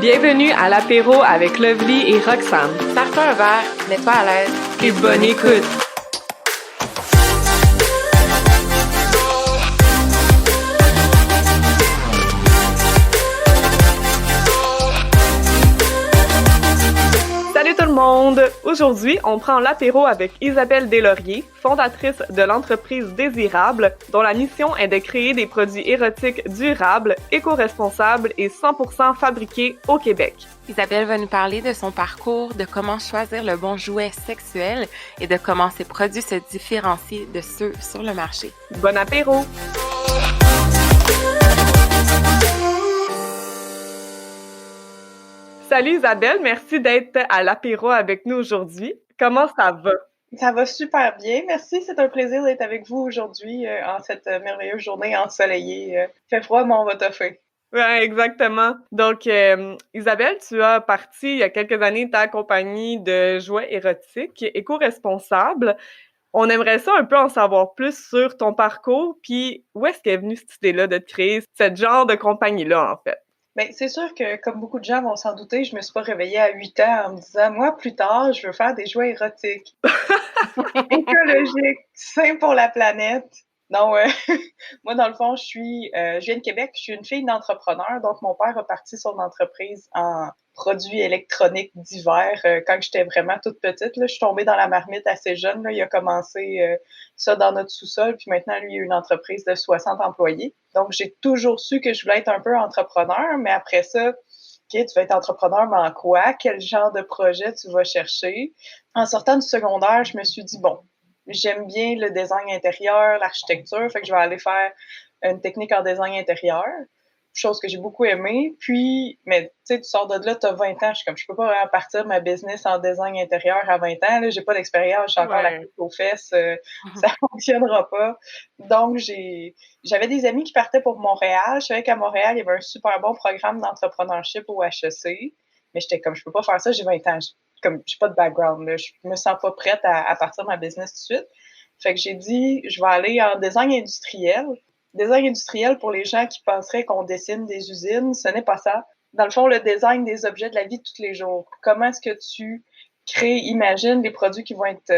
Bienvenue à l'apéro avec Lovely et Roxane. Sers-toi un verre, mets-toi à l'aise. Et bonne écoute! Salut tout le monde! Aujourd'hui, on prend l'apéro avec Isabelle Deslauriers, fondatrice de l'entreprise Désirable, dont la mission est de créer des produits érotiques durables, éco-responsables et 100% fabriqués au Québec. Isabelle va nous parler de son parcours, de comment choisir le bon jouet sexuel et de comment ses produits se différencient de ceux sur le marché. Bon apéro! Salut Isabelle, merci d'être à l'apéro avec nous aujourd'hui. Comment ça va? Ça va super bien, merci. C'est un plaisir d'être avec vous aujourd'hui en cette merveilleuse journée ensoleillée. Fait froid, mais on va toffer. Ouais, exactement. Donc, Isabelle, tu as parti il y a quelques années ta compagnie de jouets érotiques éco-responsables. On aimerait ça un peu en savoir plus sur ton parcours, puis où est-ce qu'est venue cette idée-là de créer ce genre de compagnie-là, en fait? Bien, c'est sûr que, comme beaucoup de gens vont s'en douter, je me suis pas réveillée à 8 ans en me disant, moi, plus tard, je veux faire des jouets érotiques. Écologiques, sains pour la planète. Non, moi, dans le fond, je viens de Québec, je suis une fille d'entrepreneur, donc mon père a parti son entreprise en produits électroniques divers quand j'étais vraiment toute petite. Là, je suis tombée dans la marmite assez jeune. Là, il a commencé ça dans notre sous-sol, puis maintenant, lui, il a une entreprise de 60 employés. Donc, j'ai toujours su que je voulais être un peu entrepreneur, mais après ça, OK, tu vas être entrepreneur, mais en quoi? Quel genre de projet tu vas chercher? En sortant du secondaire, je me suis dit, bon, j'aime bien le design intérieur, l'architecture, fait que je vais aller faire une technique en design intérieur, chose que j'ai beaucoup aimée. Puis, mais tu sais, tu sors de là, tu as 20 ans, je peux pas vraiment partir ma business en design intérieur à 20 ans, là, j'ai pas d'expérience, j'ai encore la coupe aux fesses, ça fonctionnera pas. Donc, j'avais des amis qui partaient pour Montréal, je savais qu'à Montréal, il y avait un super bon programme d'entrepreneurship au HEC, mais j'étais comme, je peux pas faire ça, j'ai 20 ans, comme j'ai pas de background, là, je me sens pas prête à partir ma business tout de suite. Fait que j'ai dit, je vais aller en design industriel. Design industriel, pour les gens qui penseraient qu'on dessine des usines, ce n'est pas ça. Dans le fond, le design des objets de la vie de tous les jours. Comment est-ce que tu crées, imagines des produits qui vont être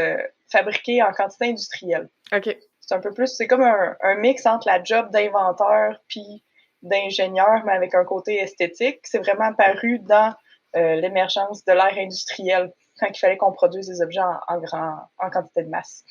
fabriqués en quantité industrielle. OK. C'est un peu plus, c'est comme un mix entre la job d'inventeur puis d'ingénieur, mais avec un côté esthétique. C'est vraiment apparu dans l'émergence de l'ère industrielle quand il fallait qu'on produise des objets en quantité de masse.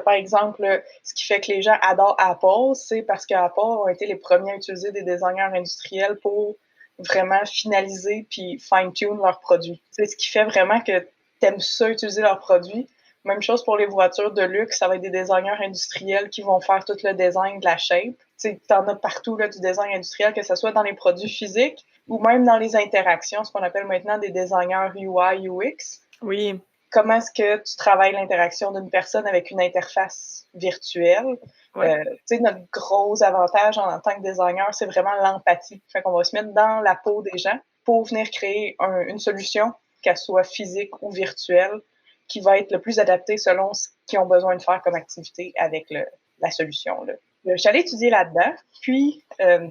Par exemple, ce qui fait que les gens adorent Apple, c'est parce qu'Apple ont été les premiers à utiliser des designers industriels pour vraiment finaliser puis fine-tune leurs produits. C'est ce qui fait vraiment que t'aimes ça utiliser leurs produits. Même chose pour les voitures de luxe, ça va être des designers industriels qui vont faire tout le design de la shape. Tu en as partout là, du design industriel, que ce soit dans les produits physiques ou même dans les interactions, ce qu'on appelle maintenant des designers UI, UX. Oui. Comment est-ce que tu travailles l'interaction d'une personne avec une interface virtuelle? Ouais. Notre gros avantage en tant que designer, c'est vraiment l'empathie. Fait qu'on va se mettre dans la peau des gens pour venir créer une solution, qu'elle soit physique ou virtuelle, qui va être le plus adaptée selon ce qu'ils ont besoin de faire comme activité avec la solution. Là. Je suis allée étudier là-dedans. Puis,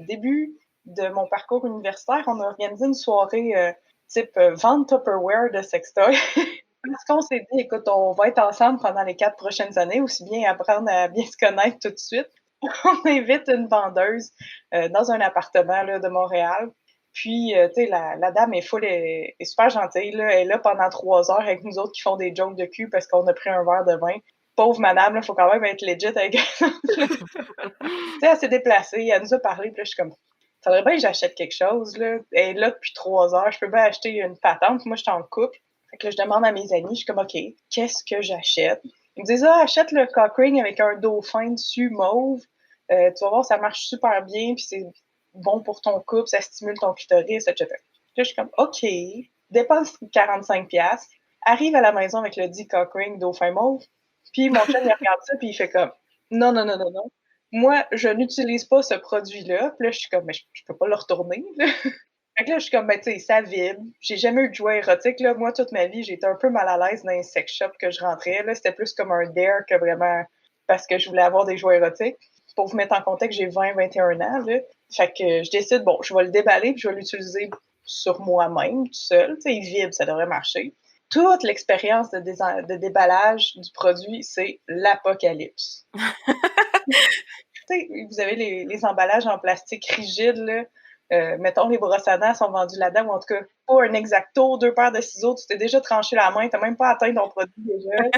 début de mon parcours universitaire, on a organisé une soirée type vente Tupperware de sextoy. Parce qu'on s'est dit, écoute, on va être ensemble pendant les 4 prochaines années, aussi bien apprendre à bien se connaître tout de suite. On invite une vendeuse dans un appartement là, de Montréal. Puis, tu sais, la dame est full, est super gentille. Là. Elle est là pendant 3 heures avec nous autres qui font des jokes de cul parce qu'on a pris un verre de vin. Pauvre madame, il faut quand même être legit avec elle. Tu sais, elle s'est déplacée, elle nous a parlé, puis là, je suis comme, faudrait bien que j'achète quelque chose. Là. Elle est là depuis 3 heures, je peux bien acheter une patente. Moi, je suis en couple. Fait que là, je demande à mes amis, je suis comme, OK, qu'est-ce que j'achète? Ils me disent, achète le cock ring avec un dauphin dessus mauve. Tu vas voir, ça marche super bien, puis c'est bon pour ton couple, ça stimule ton clitoris, etc. Là, je suis comme, OK, dépense 45$, arrive à la maison avec le dit cock ring dauphin mauve, puis mon chum, il regarde ça, puis il fait comme, non, non, non, non, non. Moi, je n'utilise pas ce produit-là. Puis là, je suis comme, mais je peux pas le retourner, là. Fait que là, je suis comme, ben, tu sais, ça vibre. J'ai jamais eu de jouet érotique, là. Moi, toute ma vie, j'ai été un peu mal à l'aise dans les sex shops que je rentrais, là. C'était plus comme un dare que vraiment parce que je voulais avoir des jouets érotiques. Pour vous mettre en contexte, j'ai 20, 21 ans, là. Fait que je décide, bon, je vais le déballer puis je vais l'utiliser sur moi-même, tout seul. Tu sais, il vibre, ça devrait marcher. Toute l'expérience de déballage du produit, c'est l'apocalypse. Tu sais, vous avez les emballages en plastique rigide, là. Mettons, les brosses à dents sont vendues là-dedans, ou en tout cas, pas un Exacto, 2 paires de ciseaux, tu t'es déjà tranché la main, t'as même pas atteint ton produit déjà.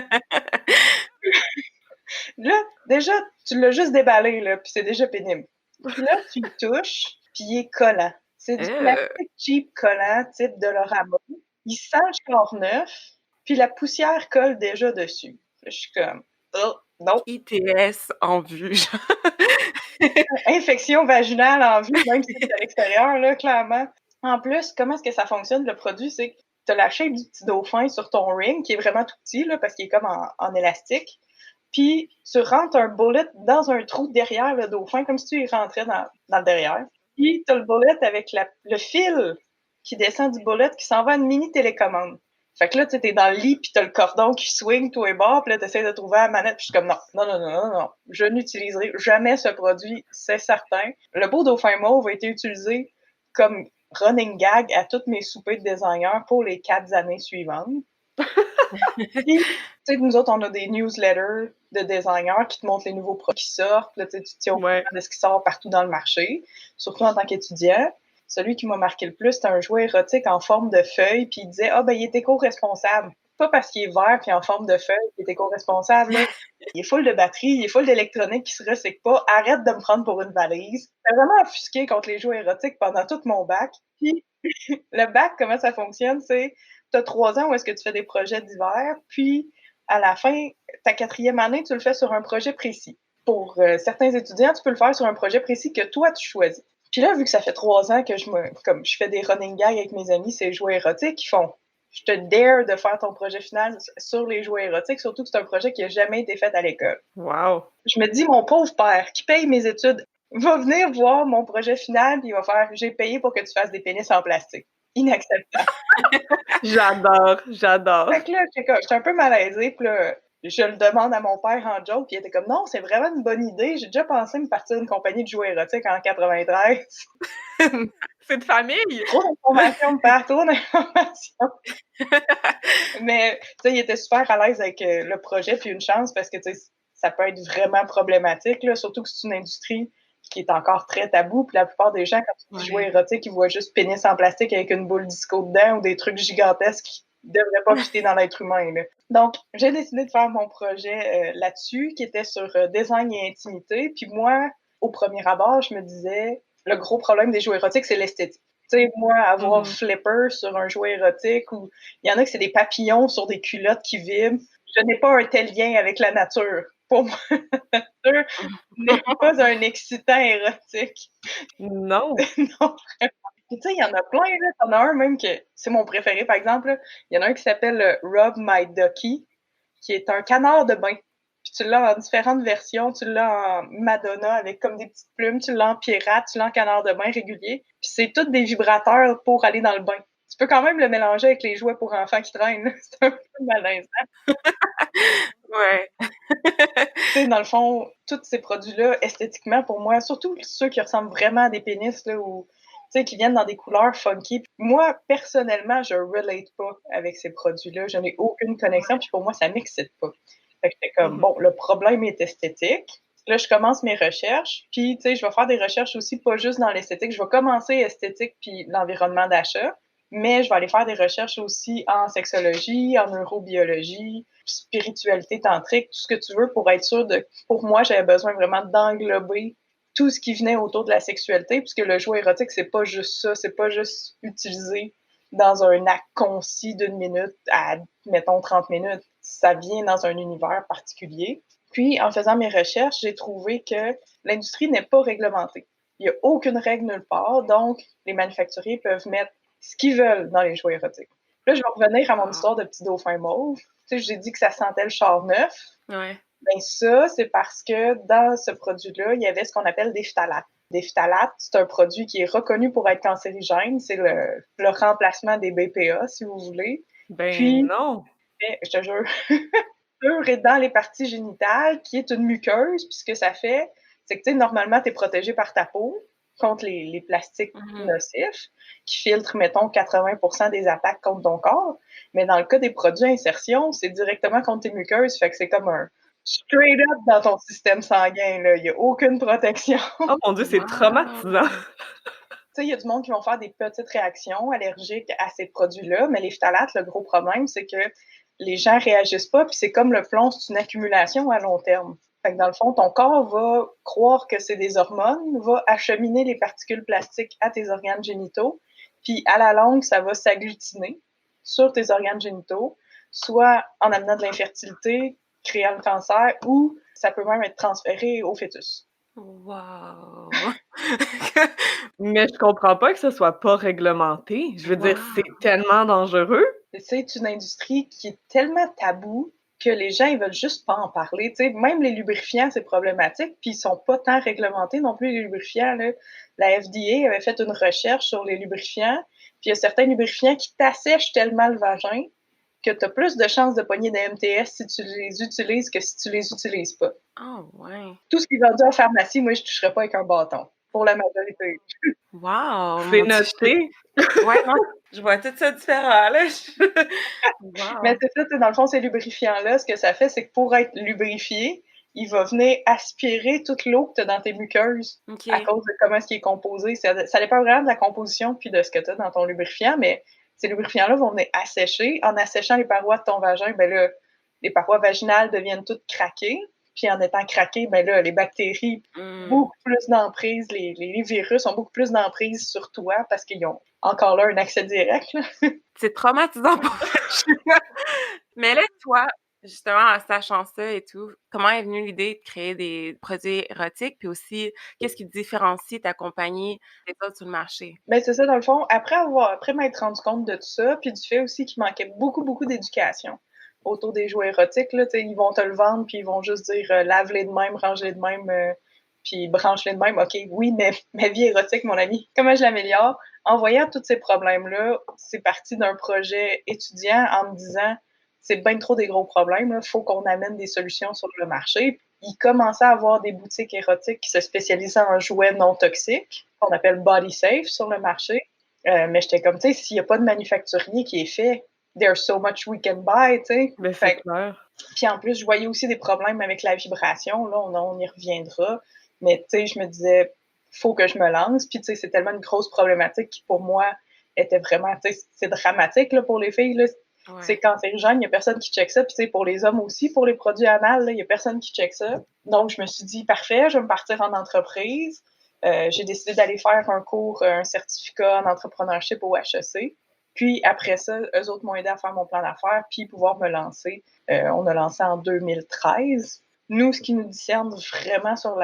Là, déjà, tu l'as juste déballé, là, puis c'est déjà pénible. Puis là, tu le touches, puis il est collant. C'est du plastique cheap collant, type Dollarama. Il sent le corps neuf, puis la poussière colle déjà dessus. Je suis comme, oh, non. ITS en vue. Infection vaginale en vue, même si c'est à l'extérieur, là, clairement. En plus, comment est-ce que ça fonctionne, le produit? C'est que tu as la shape du petit dauphin sur ton ring, qui est vraiment tout petit, là, parce qu'il est comme en élastique. Puis, tu rentres un bullet dans un trou derrière le dauphin, comme si tu y rentrais dans le derrière. Puis, tu as le bullet avec le fil qui descend du bullet qui s'en va à une mini télécommande. Fait que là, tu es dans le lit, puis t'as le cordon qui swing tous les bords, puis là, t'essaies de trouver la manette, puis je suis comme non. Je n'utiliserai jamais ce produit, c'est certain. Le beau dauphin mauve a été utilisé comme running gag à toutes mes soupers de designer pour les 4 années suivantes. Puis, tu sais, nous autres, on a des newsletters de designers qui te montrent les nouveaux produits qui sortent. Là, tu tiens au courant de ce qui sort partout dans le marché, surtout en tant qu'étudiant. Celui qui m'a marqué le plus, c'était un jouet érotique en forme de feuille, puis il disait « Ah, ben, il est éco-responsable. » Pas parce qu'il est vert puis en forme de feuille qu'il est éco-responsable. Là. Il est full de batterie, il est full d'électronique qui se recycle pas. Arrête de me prendre pour une valise. J'étais vraiment offusquée contre les jouets érotiques pendant tout mon bac. Puis, le bac, comment ça fonctionne, c'est tu as 3 ans où est-ce que tu fais des projets d'hiver, puis à la fin, ta 4e année, tu le fais sur un projet précis. Pour certains étudiants, tu peux le faire sur un projet précis que toi, tu choisis. Puis là, vu que ça fait 3 ans que je fais des running gags avec mes amis, c'est jouets érotiques, ils font « Je te dare de faire ton projet final sur les jouets érotiques, surtout que c'est un projet qui n'a jamais été fait à l'école. » Wow! Je me dis, mon pauvre père, qui paye mes études, va venir voir mon projet final, puis il va faire « J'ai payé pour que tu fasses des pénis en plastique. » Inacceptable. J'adore. Fait que là, j'étais un peu malaisée, puis là, je le demande à mon père en joke, puis il était comme non, c'est vraiment une bonne idée. J'ai déjà pensé me partir d'une compagnie de jouets érotiques en 93. C'est de famille! Trop d'informations, père, trop d'informations. Mais, tu sais, il était super à l'aise avec le projet, puis une chance, parce que, tu sais, ça peut être vraiment problématique, là, surtout que c'est une industrie qui est encore très tabou, puis la plupart des gens, quand tu dis jouets érotiques, ils voient juste pénis en plastique avec une boule disco dedans ou des trucs gigantesques qui devraient pas fitter dans l'être humain, là. Donc, j'ai décidé de faire mon projet là-dessus, qui était sur design et intimité. Puis moi, au premier abord, je me disais, le gros problème des jouets érotiques, c'est l'esthétique. Tu sais, moi, avoir flipper sur un jouet érotique, ou il y en a que c'est des papillons sur des culottes qui vibrent. Je n'ai pas un tel lien avec la nature. Pour moi, la nature n'est pas un excitant érotique. Non! Non. Tu sais, il y en a plein, là. T'en as un même que c'est mon préféré, par exemple. Là. Il y en a un qui s'appelle Rub My Ducky, qui est un canard de bain. Puis tu l'as en différentes versions. Tu l'as en Madonna avec comme des petites plumes. Tu l'as en pirate. Tu l'as en canard de bain régulier. Puis c'est tous des vibrateurs pour aller dans le bain. Tu peux quand même le mélanger avec les jouets pour enfants qui traînent. C'est un peu malaisant. Ouais. Tu sais, dans le fond, tous ces produits-là, esthétiquement, pour moi, surtout ceux qui ressemblent vraiment à des pénis, là, ou tu sais, qui viennent dans des couleurs funky. Moi, personnellement, je relate pas avec ces produits-là. Je n'ai aucune connexion, puis pour moi, ça m'excite pas. Fait que j'étais comme, bon, le problème est esthétique. Là, je commence mes recherches, puis, tu sais, je vais faire des recherches aussi, pas juste dans l'esthétique. Je vais commencer esthétique puis l'environnement d'achat, mais je vais aller faire des recherches aussi en sexologie, en neurobiologie, spiritualité tantrique, tout ce que tu veux pour être sûr de... Pour moi, j'avais besoin vraiment d'englober tout ce qui venait autour de la sexualité, puisque le jouet érotique, c'est pas juste ça, c'est pas juste utilisé dans un acte concis d'1 minute à, mettons, 30 minutes. Ça vient dans un univers particulier. Puis, en faisant mes recherches, j'ai trouvé que l'industrie n'est pas réglementée. Il n'y a aucune règle nulle part, donc les manufacturiers peuvent mettre ce qu'ils veulent dans les jouets érotiques. Là, je vais revenir à mon histoire de petit dauphin mauve. Tu sais, j'ai dit que ça sentait le char neuf. Ouais. Ben ça, c'est parce que dans ce produit-là, il y avait ce qu'on appelle des phtalates. Des phtalates, c'est un produit qui est reconnu pour être cancérigène. C'est le remplacement des BPA, si vous voulez. Ben Puis, non! je te jure, est dans les parties génitales, qui est une muqueuse. Puis ce que ça fait, c'est que, tu sais, normalement, tu es protégé par ta peau. contre les plastiques Mhm. nocifs, qui filtrent, mettons, 80% des attaques contre ton corps. Mais dans le cas des produits insertion, c'est directement contre tes muqueuses, fait que c'est comme un straight up dans ton système sanguin, là. Il y a aucune protection. Oh mon Dieu, c'est traumatisant. Wow! Tu sais, il y a du monde qui vont faire des petites réactions allergiques à ces produits-là, mais les phtalates, le gros problème, c'est que les gens réagissent pas, puis c'est comme le plomb, c'est une accumulation à long terme. Fait que dans le fond, ton corps va croire que c'est des hormones, va acheminer les particules plastiques à tes organes génitaux, puis à la longue, ça va s'agglutiner sur tes organes génitaux, soit en amenant de l'infertilité, créant le cancer, ou ça peut même être transféré au fœtus. Wow! Mais je comprends pas que ce soit pas réglementé. Je veux dire, c'est Wow! tellement dangereux. C'est une industrie qui est tellement taboue que les gens, ils veulent juste pas en parler. Tu sais, même les lubrifiants, c'est problématique, puis ils sont pas tant réglementés non plus, les lubrifiants, là. La FDA avait fait une recherche sur les lubrifiants, puis il y a certains lubrifiants qui t'assèchent tellement le vagin que tu as plus de chances de pogner des MTS si tu les utilises que si tu les utilises pas. Oh, ouais. Tout ce qui est vendu en pharmacie, moi, je toucherais pas avec un bâton, pour la majorité. Wow! C'est Mon Dieu, noté. ouais, non, je vois tout ça différent, là. Mais Wow! c'est ça, dans le fond, ces lubrifiants-là, ce que ça fait, c'est que pour être lubrifié, il va venir aspirer toute l'eau que tu as dans tes muqueuses OK. à cause de comment est-ce qu'il est composé. Ça dépend vraiment de la composition puis de ce que tu as dans ton lubrifiant, mais ces lubrifiants-là vont venir assécher. En asséchant les parois de ton vagin, ben là, les parois vaginales deviennent toutes craquées. Puis en étant craquées, ben là, les bactéries beaucoup plus d'emprise, les virus ont beaucoup plus d'emprise sur toi parce qu'ils ont encore là un accès direct, là. C'est traumatisant pour Mais là, toi, justement, en sachant ça et tout, comment est venue l'idée de créer des produits érotiques? Puis aussi, qu'est-ce qui différencie ta compagnie des autres sur le marché? Ben, c'est ça, dans le fond, après m'être rendu compte de tout ça, puis du fait aussi qu'il manquait beaucoup, beaucoup d'éducation autour des jouets érotiques, là, tu sais, ils vont te le vendre, puis ils vont juste dire lave-les de même, range-les de même, puis branche-les de même. OK, oui, mais ma vie érotique, mon ami, comment je l'améliore? En voyant tous ces problèmes-là, c'est parti d'un projet étudiant en me disant c'est bien trop des gros problèmes, il faut qu'on amène des solutions sur le marché. Il commençait à avoir des boutiques érotiques qui se spécialisaient en jouets non toxiques, qu'on appelle body safe sur le marché. Mais j'étais comme, tu sais, s'il n'y a pas de manufacturier qui est fait, there's so much we can buy, tu sais. Mais c'est clair. Puis en plus, je voyais aussi des problèmes avec la vibration, là, on y reviendra. Mais tu sais, je me disais, faut que je me lance. Puis tu sais, c'est tellement une grosse problématique qui pour moi était vraiment, tu sais, c'est dramatique là, pour les filles, là. Ouais. C'est cancérigène, il n'y a personne qui check ça. Puis tu sais, pour les hommes aussi, pour les produits anal, il n'y a personne qui check ça. Donc, je me suis dit, parfait, je vais me partir en entreprise. J'ai décidé d'aller faire un cours, un certificat en entrepreneurship au HEC. Puis après ça, eux autres m'ont aidé à faire mon plan d'affaires, puis pouvoir me lancer. On a lancé en 2013. Nous, ce qui nous discerne vraiment sur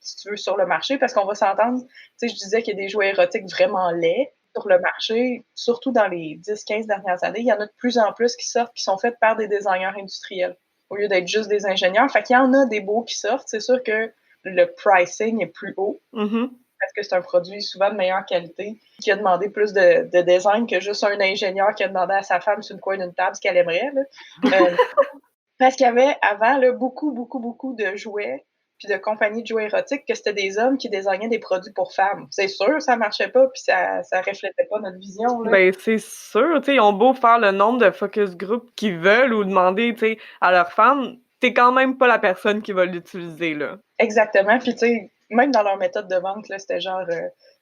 si tu veux, sur le marché, parce qu'on va s'entendre, tu sais, je disais qu'il y a des jouets érotiques vraiment laids sur le marché, surtout dans les 10-15 dernières années. Il y en a de plus en plus qui sortent, qui sont faits par des designers industriels, au lieu d'être juste des ingénieurs. Fait qu'il y en a des beaux qui sortent. C'est sûr que le pricing est plus haut. Mm-hmm. Parce que c'est un produit souvent de meilleure qualité, qui a demandé plus de design que juste un ingénieur qui a demandé à sa femme sur le coin d'une table ce qu'elle aimerait. Parce qu'il y avait avant là, beaucoup, beaucoup, beaucoup de jouets puis de compagnies de jouets érotiques que c'était des hommes qui désignaient des produits pour femmes. C'est sûr, ça marchait pas puis ça reflétait pas notre vision. Là. Ben, c'est sûr, tu sais, ils ont beau faire le nombre de focus group qu'ils veulent ou demander, tu sais, à leurs femmes, t'es quand même pas la personne qui va l'utiliser, là. Exactement. Puis, tu sais, même dans leur méthode de vente, là, c'était genre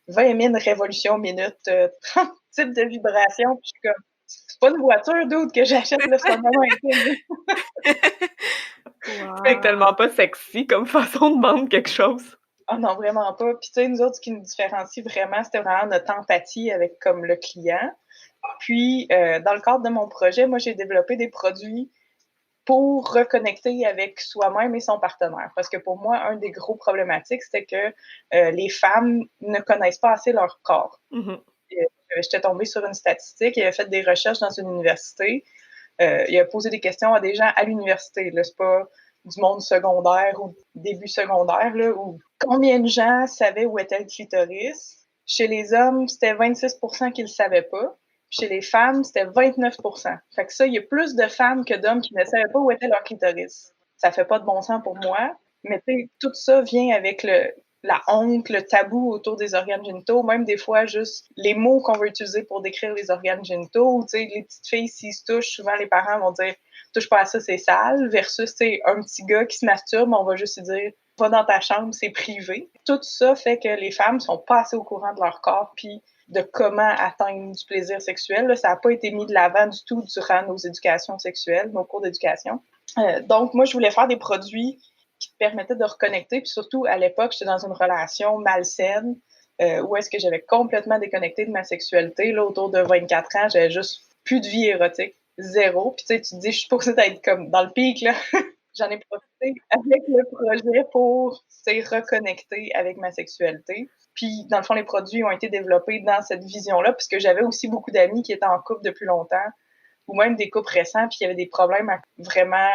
20 000 révolutions minutes, 30 types de vibrations. Puis, je suis comme, c'est pas une voiture, dude, que j'achète, là, c'est un moment intime. C'est tellement pas sexy comme façon de vendre quelque chose. Ah non, vraiment pas. Puis, tu sais, nous autres, ce qui nous différencie vraiment, c'était vraiment notre empathie avec comme le client. Puis, dans le cadre de mon projet, moi, j'ai développé des produits pour reconnecter avec soi-même et son partenaire. Parce que pour moi, un des gros problématiques, c'était que les femmes ne connaissent pas assez leur corps. Mm-hmm. J'étais tombée sur une statistique, il avait fait des recherches dans une université, il a posé des questions à des gens à l'université, là, c'est pas du monde secondaire ou début secondaire, là, où combien de gens savaient où était le clitoris? Chez les hommes, c'était 26% qui le savaient pas. Chez les femmes, c'était 29%. Fait que ça, il y a plus de femmes que d'hommes qui ne savaient pas où était leur clitoris. Ça fait pas de bon sens pour moi, mais tu sais, tout ça vient avec la honte, le tabou autour des organes génitaux, même des fois juste les mots qu'on veut utiliser pour décrire les organes génitaux. Tu sais, les petites filles, s'ils se touchent, souvent les parents vont dire « touche pas à ça, c'est sale », versus, tu sais, un petit gars qui se masturbe, on va juste lui dire « va dans ta chambre, c'est privé ». Tout ça fait que les femmes sont pas assez au courant de leur corps, puis de comment atteindre du plaisir sexuel. Là, ça n'a pas été mis de l'avant du tout durant nos éducations sexuelles, nos cours d'éducation. Donc, moi, je voulais faire des produits qui te permettaient de reconnecter. Puis surtout, à l'époque, j'étais dans une relation malsaine où est-ce que j'avais complètement déconnecté de ma sexualité. Là, autour de 24 ans, j'avais juste plus de vie érotique. Zéro. Puis tu sais, tu te dis, je suis supposée être comme dans le pic, là. J'en ai profité avec le projet pour, tu sais, reconnecter avec ma sexualité. Puis, dans le fond, les produits ont été développés dans cette vision-là, puisque j'avais aussi beaucoup d'amis qui étaient en couple depuis longtemps, ou même des couples récents, puis il y avait des problèmes à vraiment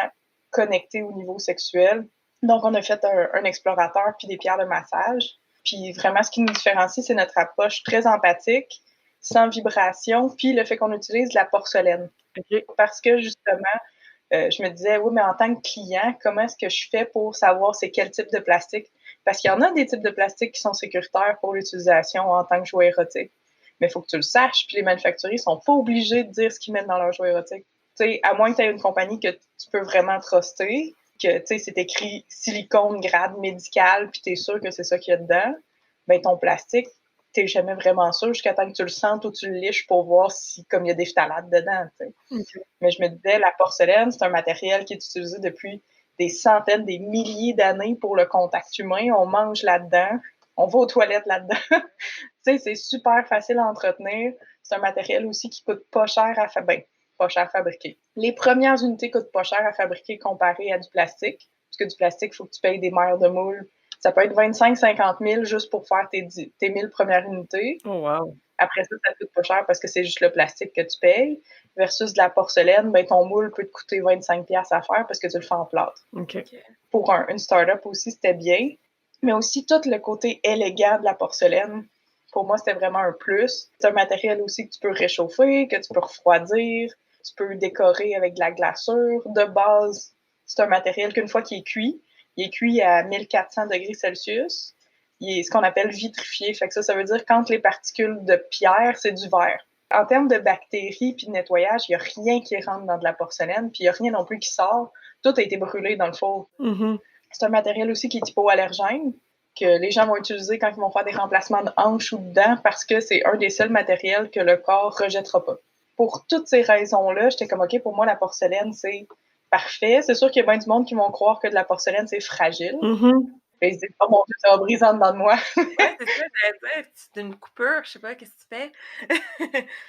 connecter au niveau sexuel. Donc, on a fait un explorateur puis des pierres de massage. Puis vraiment, ce qui nous différencie, c'est notre approche très empathique, sans vibration, puis le fait qu'on utilise de la porcelaine. OK. Parce que justement, je me disais, oui, mais en tant que client, comment est-ce que je fais pour savoir c'est quel type de plastique? Parce qu'il y en a des types de plastique qui sont sécuritaires pour l'utilisation en tant que jouet érotique. Mais il faut que tu le saches, puis les manufacturiers sont pas obligés de dire ce qu'ils mettent dans leur jouet érotique. Tu sais, à moins que tu aies une compagnie que tu peux vraiment truster, que tu sais, c'est écrit silicone grade médical, puis tu es sûr que c'est ça qu'il y a dedans, ben ton plastique, t'es jamais vraiment sûr jusqu'à temps que tu le sentes ou tu le liches pour voir si comme il y a des phtalates dedans. Okay. Mais je me disais, la porcelaine, c'est un matériel qui est utilisé depuis des centaines, des milliers d'années pour le contact humain. On mange là-dedans, on va aux toilettes là-dedans. Tu sais, c'est super facile à entretenir. C'est un matériel aussi qui coûte pas cher à pas cher à fabriquer. Les premières unités coûtent pas cher à fabriquer comparé à du plastique. Parce que du plastique, il faut que tu payes des mères de moules. Ça peut être 25-50 000 juste pour faire tes 1000 premières unités. Oh, wow. Après ça, ça coûte pas cher parce que c'est juste le plastique que tu payes. Versus de la porcelaine, ben ton moule peut te coûter 25$ à faire parce que tu le fais en plâtre. OK. Pour une start-up aussi, c'était bien. Mais aussi, tout le côté élégant de la porcelaine, pour moi, c'était vraiment un plus. C'est un matériel aussi que tu peux réchauffer, que tu peux refroidir, tu peux décorer avec de la glaçure. De base, c'est un matériel qu'une fois qu'il est cuit, il est cuit à 1400 degrés Celsius. Il est ce qu'on appelle vitrifié. Fait que ça veut dire quand les particules de pierre, c'est du verre. En termes de bactéries puis de nettoyage, il n'y a rien qui rentre dans de la porcelaine, puis il n'y a rien non plus qui sort. Tout a été brûlé dans le four. Mm-hmm. C'est un matériel aussi qui est hypoallergène, que les gens vont utiliser quand ils vont faire des remplacements de hanches ou de dents, parce que c'est un des seuls matériels que le corps rejettera pas. Pour toutes ces raisons-là, j'étais comme, OK, pour moi, la porcelaine, c'est parfait. C'est sûr qu'il y a bien du monde qui vont croire que de la porcelaine, c'est fragile. Mm-hmm. Et ils se disent, oh mon Dieu, ça va briser en dedans de moi. Ouais, c'est ça, j'allais dire. C'est une coupure, je sais pas, qu'est-ce que tu fais?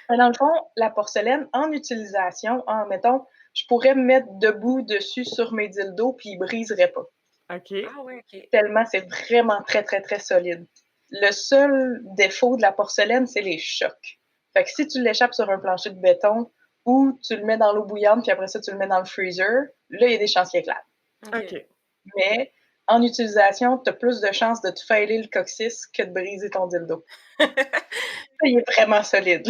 Mais dans le fond, la porcelaine, en utilisation, mettons, je pourrais me mettre debout dessus sur mes dildos, puis il briserait pas. OK. Ah ouais, OK. Tellement c'est vraiment très, très, très solide. Le seul défaut de la porcelaine, c'est les chocs. Fait que si tu l'échappes sur un plancher de béton ou tu le mets dans l'eau bouillante, puis après ça, tu le mets dans le freezer, là, il y a des chances qu'il éclate. OK. Mais en utilisation, tu as plus de chances de te failer le coccyx que de briser ton dildo. Il est vraiment solide.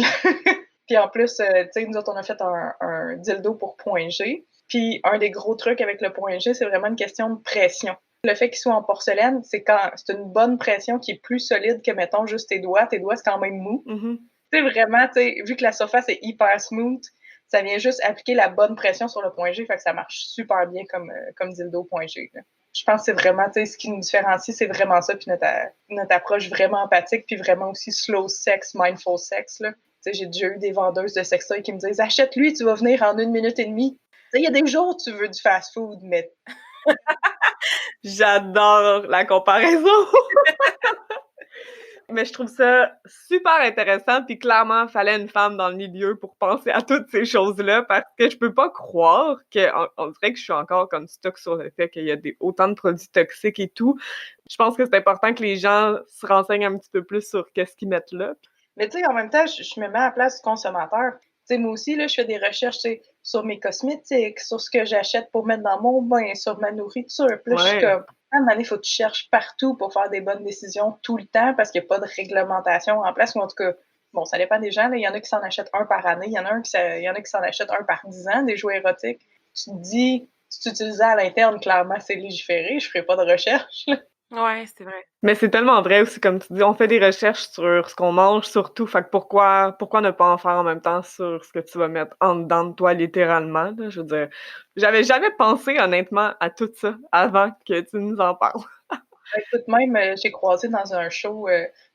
Puis en plus, tu sais, nous autres, on a fait un dildo pour point G. Puis un des gros trucs avec le point G, c'est vraiment une question de pression. Le fait qu'il soit en porcelaine, c'est une bonne pression qui est plus solide que, mettons, juste tes doigts. Tes doigts, c'est quand même mou. Mm-hmm. Tu sais, vraiment, vu que la surface est hyper smooth, ça vient juste appliquer la bonne pression sur le point G, fait que ça marche super bien comme dildo point G. Là. Je pense que c'est vraiment, tu sais, ce qui nous différencie, c'est vraiment ça, puis notre approche vraiment empathique, puis vraiment aussi slow sex, mindful sex, là. Tu sais, j'ai déjà eu des vendeuses de sextoys qui me disent « Achète-lui, tu vas venir en 1 minute et demie. » Tu sais, il y a des jours où tu veux du fast-food, mais... J'adore la comparaison! Mais je trouve ça super intéressant, puis clairement, il fallait une femme dans le milieu pour penser à toutes ces choses-là, parce que je peux pas croire on dirait que je suis encore comme stuck sur le fait qu'il y a autant de produits toxiques et tout. Je pense que c'est important que les gens se renseignent un petit peu plus sur qu'est-ce qu'ils mettent là. Mais tu sais, en même temps, je me mets à la place du consommateur. Tu sais, moi aussi, là, je fais des recherches, tu sais, sur mes cosmétiques, sur ce que j'achète pour mettre dans mon bain, sur ma nourriture. Puis là, je suis comme, à un moment donné, il faut que tu cherches partout pour faire des bonnes décisions tout le temps parce qu'il n'y a pas de réglementation en place. Ou en tout cas, bon, ça dépend des gens. Là. Il y en a qui s'en achètent un par année. Il y en a qui s'en achètent un par 10 ans, des jouets érotiques. Tu te dis, si tu utilisais à l'interne, clairement, c'est légiféré. Je ferai pas de recherche. Ouais, c'est vrai. Mais c'est tellement vrai aussi, comme tu dis, on fait des recherches sur ce qu'on mange surtout, fait que pourquoi ne pas en faire en même temps sur ce que tu vas mettre en dedans de toi littéralement, là? Je veux dire, j'avais jamais pensé honnêtement à tout ça avant que tu nous en parles. Écoute, même, j'ai croisé dans un show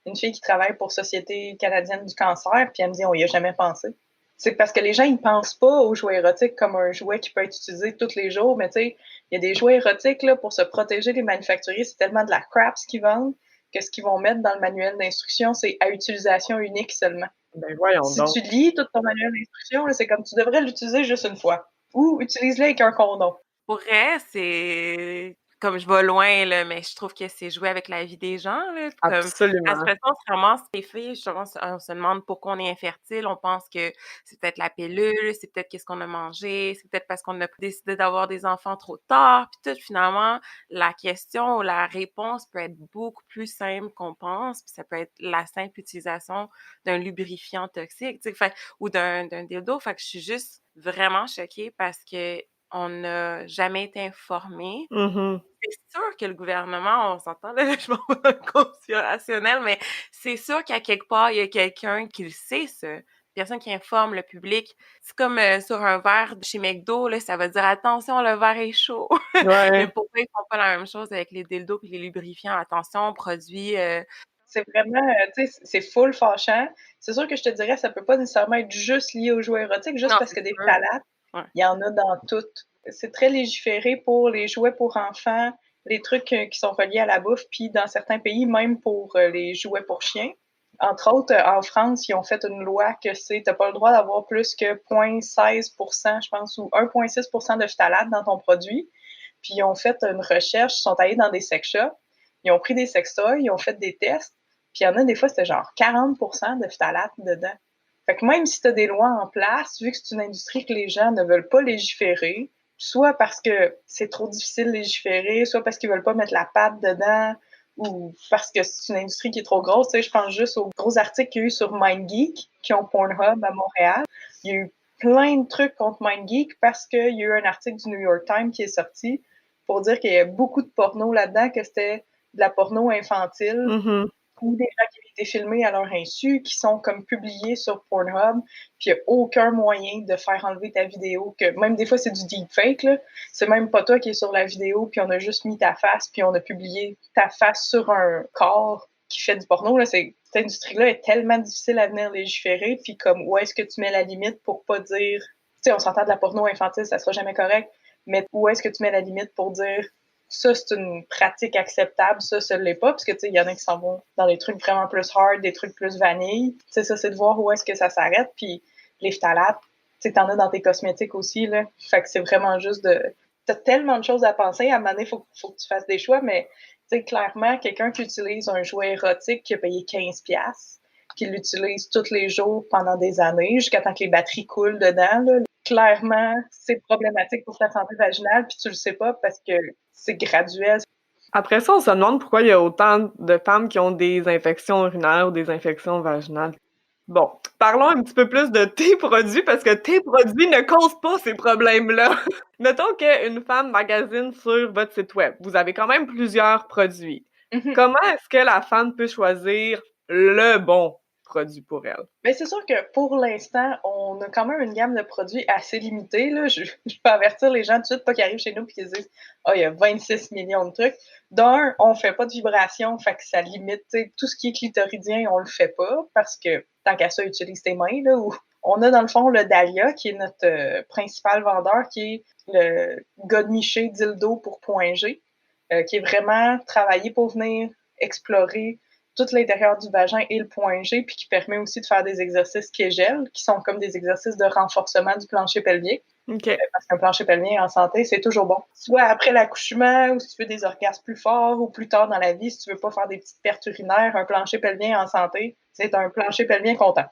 une fille qui travaille pour Société canadienne du cancer, puis elle me dit, on y a jamais pensé. C'est parce que les gens, ils pensent pas aux jouets érotiques comme un jouet qui peut être utilisé tous les jours, mais tu sais, il y a des jouets érotiques, là, pour se protéger des manufacturiers, c'est tellement de la crap ce qu'ils vendent, que ce qu'ils vont mettre dans le manuel d'instruction, c'est à utilisation unique seulement. Ben voyons Si donc. tu lis tout ton manuel d'instruction, là, c'est comme tu devrais l'utiliser juste une fois. Ou utilise-le avec un condom. Pour vrai, c'est comme je vais loin, là, mais je trouve que c'est jouer avec la vie des gens, là. Comme à ce Absolument. on se ramasse les filles, justement, on se demande pourquoi on est infertile. On pense que c'est peut-être la pilule, c'est peut-être qu'est-ce qu'on a mangé, c'est peut-être parce qu'on a décidé d'avoir des enfants trop tard. Puis tout, finalement, la question ou la réponse peut être beaucoup plus simple qu'on pense. Puis ça peut être la simple utilisation d'un lubrifiant toxique, tu sais, ou d'un dildo. Fait que je suis juste vraiment choquée parce que on n'a jamais été informés. Mhm. C'est sûr que le gouvernement, on s'entend là, je m'en vais dans le conspirationnel, mais c'est sûr qu'à quelque part, il y a quelqu'un qui le sait, ça. Personne qui informe le public. C'est comme sur un verre de chez McDo, là, ça va dire attention, le verre est chaud. Mais Ouais. pourquoi ils font pas la même chose avec les dildos et les lubrifiants? Attention, produit. C'est vraiment, tu sais, c'est full fâchant. C'est sûr que je te dirais, ça peut pas nécessairement être juste lié aux jouets érotiques, juste Non, parce c'est que des sûr. phthalates, Ouais. il y en a dans toutes. C'est très légiféré pour les jouets pour enfants, les trucs qui sont reliés à la bouffe, puis dans certains pays, même pour les jouets pour chiens. Entre autres, en France, ils ont fait une loi que t'as pas le droit d'avoir plus que 0,16%, je pense, ou 1,6% de phthalates dans ton produit. Puis ils ont fait une recherche, ils sont allés dans des sex shops, ils ont pris des sextoys, ils ont fait des tests, puis il y en a des fois, c'était genre 40% de phthalates dedans. Fait que même si tu as des lois en place, vu que c'est une industrie que les gens ne veulent pas légiférer, soit parce que c'est trop difficile de légiférer, soit parce qu'ils veulent pas mettre la patte dedans, ou parce que c'est une industrie qui est trop grosse. Tu sais, je pense juste aux gros articles qu'il y a eu sur MindGeek, qui ont Pornhub à Montréal. Il y a eu plein de trucs contre MindGeek parce qu'il y a eu un article du New York Times qui est sorti pour dire qu'il y a beaucoup de porno là-dedans, que c'était de la porno infantile, Mhm. ou des gens qui ont été filmés à leur insu, qui sont comme publiés sur Pornhub, puis il n'y a aucun moyen de faire enlever ta vidéo, que même des fois c'est du deepfake, là. C'est même pas toi qui es sur la vidéo, puis on a juste mis ta face, puis on a publié ta face sur un corps qui fait du porno, là. Cette industrie-là est tellement difficile à venir légiférer, puis comme où est-ce que tu mets la limite pour pas dire, tu sais, on s'entend de la porno infantile, ça sera jamais correct, mais où est-ce que tu mets la limite pour dire ça, c'est une pratique acceptable, ça l'est pas, parce que, tu sais, il y en a qui s'en vont dans des trucs vraiment plus hard, des trucs plus vanille. Tu sais, ça, c'est de voir où est-ce que ça s'arrête, puis les phtalates, tu sais, t'en as dans tes cosmétiques aussi, là. Fait que c'est vraiment juste de... T'as tellement de choses à penser, à un moment donné, faut que tu fasses des choix, mais, tu sais, clairement, quelqu'un qui utilise un jouet érotique qui a payé 15$, qui l'utilise tous les jours pendant des années, jusqu'à temps que les batteries coulent dedans, là, clairement, c'est problématique pour ta santé vaginale, puis tu le sais pas parce que c'est graduel. Après ça, on se demande pourquoi il y a autant de femmes qui ont des infections urinaires ou des infections vaginales. Bon, parlons un petit peu plus de tes produits parce que tes produits ne causent pas ces problèmes-là. Mettons qu'une femme magasine sur votre site web. Vous avez quand même plusieurs produits. Mm-hmm. Comment est-ce que la femme peut choisir le bon produit pour elle? Mais c'est sûr que pour l'instant, on a quand même une gamme de produits assez limitée. Là. Je peux avertir les gens tout de suite, pas qu'ils arrivent chez nous et qu'ils disent « Ah, il y a 26 millions de trucs. » D'un, on fait pas de vibration, fait que ça limite. Tout ce qui est clitoridien, on le fait pas parce que tant qu'à ça, utilise tes mains. Là, ou... On a dans le fond le Dahlia, qui est notre principal vendeur, qui est le godemiché dildo pour point G, qui est vraiment travaillé pour venir explorer tout l'intérieur du vagin et le point G, puis qui permet aussi de faire des exercices Kegel, qui sont comme des exercices de renforcement du plancher pelvien. OK. Parce qu'un plancher pelvien en santé, c'est toujours bon. Soit après l'accouchement, ou si tu veux des orgasmes plus forts, ou plus tard dans la vie, si tu veux pas faire des petites pertes urinaires, un plancher pelvien en santé, c'est un plancher pelvien content.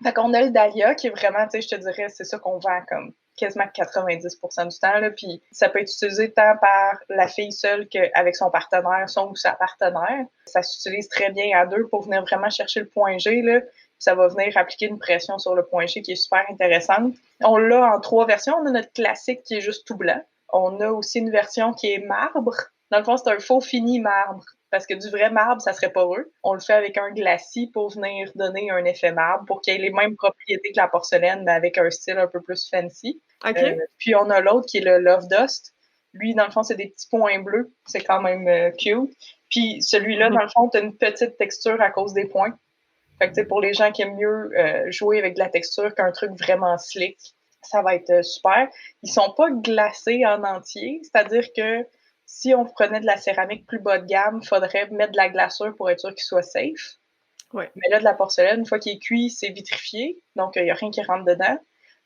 Fait qu'on a le Dahlia, qui est vraiment, tu sais, je te dirais, c'est ça qu'on vend comme quasiment 90% du temps, là, puis ça peut être utilisé tant par la fille seule qu'avec son partenaire, son ou sa partenaire. Ça s'utilise très bien à deux pour venir vraiment chercher le point G, là, ça va venir appliquer une pression sur le point G qui est super intéressante. On l'a en 3 versions. On a notre classique qui est juste tout blanc. On a aussi une version qui est marbre, Dans le fond, c'est un faux fini marbre. Parce que du vrai marbre, ça serait poreux. On le fait avec un glacis pour venir donner un effet marbre, pour qu'il ait les mêmes propriétés que la porcelaine, mais avec un style un peu plus fancy. OK. Puis on a l'autre qui est le Love Dust. Lui, dans le fond, c'est des petits points bleus. C'est quand même cute. Puis celui-là, dans le fond, t'as une petite texture à cause des points. Fait que, tu sais, pour les gens qui aiment mieux jouer avec de la texture qu'un truc vraiment slick, ça va être super. Ils sont pas glacés en entier, c'est-à-dire que si on prenait de la céramique plus bas de gamme, il faudrait mettre de la glaçure pour être sûr qu'il soit safe. Ouais. Mais là, de la porcelaine, une fois qu'il est cuit, c'est vitrifié, donc il n'y a rien qui rentre dedans.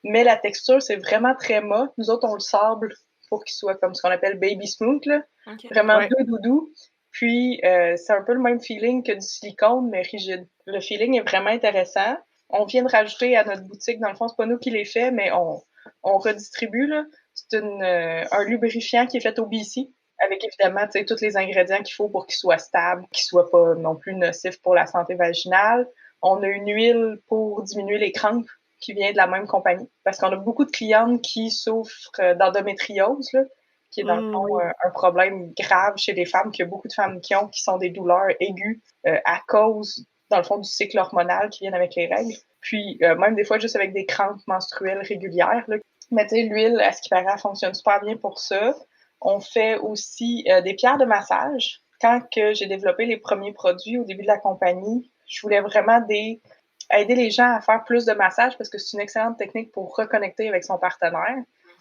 Mais la texture, c'est vraiment très mat. Nous autres, on le sable pour qu'il soit comme ce qu'on appelle baby smooth, là. OK. Vraiment Ouais. doudou. Puis, c'est un peu le même feeling que du silicone, mais rigide. Le feeling est vraiment intéressant. On vient de rajouter à notre boutique, dans le fond, c'est pas nous qui les fait, mais on redistribue, là. C'est un lubrifiant qui est fait au BC, avec évidemment, tu sais, tous les ingrédients qu'il faut pour qu'il soit stable, qu'il soit pas non plus nocif pour la santé vaginale. On a une huile pour diminuer les crampes qui vient de la même compagnie. Parce qu'on a beaucoup de clientes qui souffrent d'endométriose, là, qui est dans le fond Oui. un problème grave chez les femmes, qu'il y a beaucoup de femmes qui sont des douleurs aiguës à cause, dans le fond, du cycle hormonal qui vient avec les règles. Puis même des fois juste avec des crampes menstruelles régulières, là. Mais tu sais, l'huile, à ce qui paraît, elle fonctionne super bien pour ça. On fait aussi des pierres de massage. Quand que j'ai développé les premiers produits au début de la compagnie, je voulais vraiment aider les gens à faire plus de massages parce que c'est une excellente technique pour reconnecter avec son partenaire.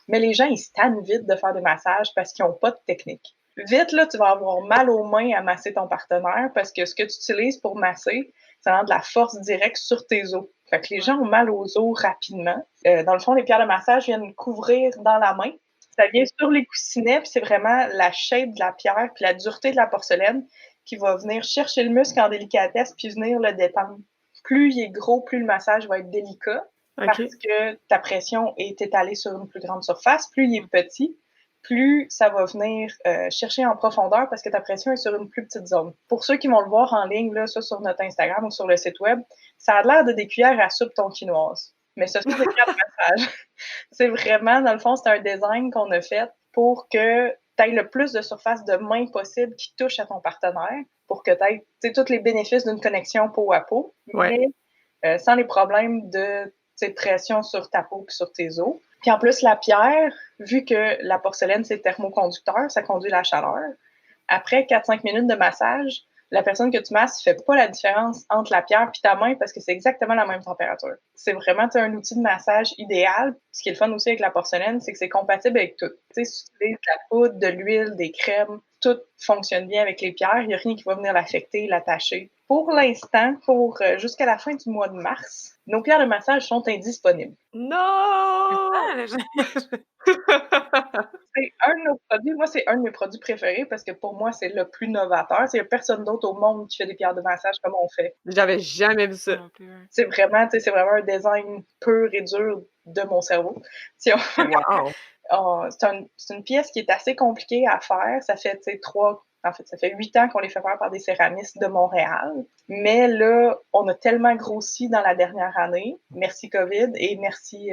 Mais les gens, ils se tannent vite de faire des massages parce qu'ils n'ont pas de technique. Vite, là, tu vas avoir mal aux mains à masser ton partenaire parce que ce que tu utilises pour masser, ça rend de la force directe sur tes os. Fait que les gens ont mal aux os rapidement. Dans le fond, les pierres de massage viennent couvrir dans la main. Ça vient sur les coussinets, puis c'est vraiment la shape de la pierre puis la dureté de la porcelaine qui va venir chercher le muscle en délicatesse puis venir le détendre. Plus il est gros, plus le massage va être délicat parce OK. que ta pression est étalée sur une plus grande surface. Plus il est petit, plus ça va venir chercher en profondeur parce que ta pression est sur une plus petite zone. Pour ceux qui vont le voir en ligne, là, ça sur notre Instagram ou sur le site web, ça a l'air de des cuillères à soupe tonkinoise. Mais ce sont des pierres de massage. C'est vraiment, dans le fond, c'est un design qu'on a fait pour que tu aies le plus de surface de main possible qui touche à ton partenaire pour que tu aies tous les bénéfices d'une connexion peau à peau, Ouais. mais sans les problèmes de pression sur ta peau et sur tes os. Puis en plus, la pierre, vu que la porcelaine, c'est thermoconducteur, ça conduit la chaleur, après 4-5 minutes de massage, la personne que tu masses ne fait pas la différence entre la pierre et ta main parce que c'est exactement la même température. C'est vraiment un outil de massage idéal. Ce qui est le fun aussi avec la porcelaine, c'est que c'est compatible avec tout. Si tu utilises de la poudre, de l'huile, des crèmes, tout fonctionne bien avec les pierres. Il n'y a rien qui va venir l'affecter, l'attacher. Pour l'instant, jusqu'à la fin du mois de mars, nos pierres de massage sont indisponibles. Non! Ah, C'est un de nos produits. Moi, c'est un de mes produits préférés parce que pour moi, c'est le plus novateur. Il n'y a personne d'autre au monde qui fait des pierres de massage comme on fait. J'avais jamais vu ça. non plus. C'est vraiment un design pur et dur de mon cerveau. Si on- Wow! c'est une pièce qui est assez compliquée à faire. Ça fait, ça fait 8 ans qu'on les fait faire par des céramistes de Montréal. Mais là, on a tellement grossi dans la dernière année. Merci COVID et merci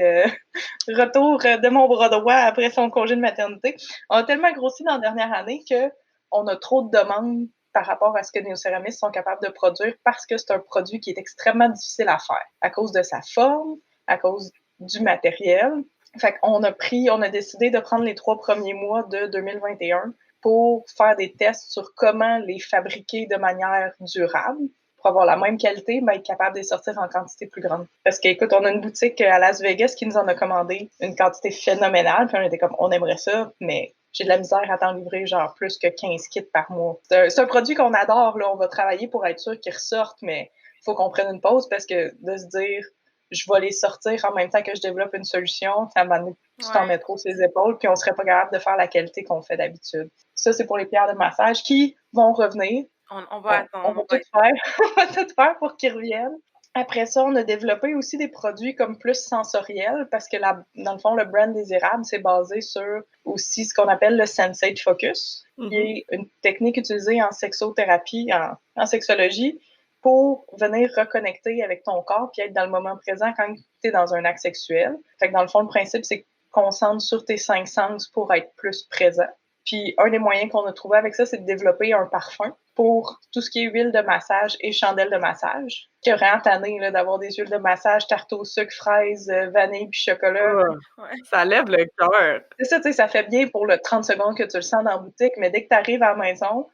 retour de mon bras droit après son congé de maternité. On a tellement grossi dans la dernière année qu'on a trop de demandes par rapport à ce que nos céramistes sont capables de produire parce que c'est un produit qui est extrêmement difficile à faire à cause de sa forme, à cause du matériel. Fait qu'on on a décidé de prendre les 3 premiers mois de 2021 pour faire des tests sur comment les fabriquer de manière durable pour avoir la même qualité, mais être capable de les sortir en quantité plus grande. Parce qu'écoute, on a une boutique à Las Vegas qui nous en a commandé une quantité phénoménale, puis on était comme, on aimerait ça, mais j'ai de la misère à t'en livrer genre plus que 15 kits par mois. C'est un produit qu'on adore, là, on va travailler pour être sûr qu'il ressorte, mais il faut qu'on prenne une pause parce que de se dire, je vais les sortir en même temps que je développe une solution, ça m'a tu t'en mets trop sur les épaules, puis on serait pas capable de faire la qualité qu'on fait d'habitude. Ça, c'est pour les pierres de massage qui vont revenir. On va attendre. On va tout faire. On va tout faire pour qu'ils reviennent. Après ça, on a développé aussi des produits comme plus sensoriels parce que dans le fond, le brand désirable, c'est basé sur aussi ce qu'on appelle le Sensate Focus, qui est une technique utilisée en sexothérapie, en sexologie, pour venir reconnecter avec ton corps puis être dans le moment présent quand tu es dans un acte sexuel. Fait que dans le fond, le principe, c'est concentre sur tes 5 sens pour être plus présent. Puis un des moyens qu'on a trouvé avec ça, c'est de développer un parfum pour tout ce qui est huile de massage et chandelle de massage. J'ai vraiment tanné là, d'avoir des huiles de massage, tarte au sucre, fraises, vanille puis chocolat. Ouais. Ça lève le cœur. C'est ça, tu sais, ça fait bien pour le 30 secondes que tu le sens dans la boutique, mais dès que tu arrives à la maison,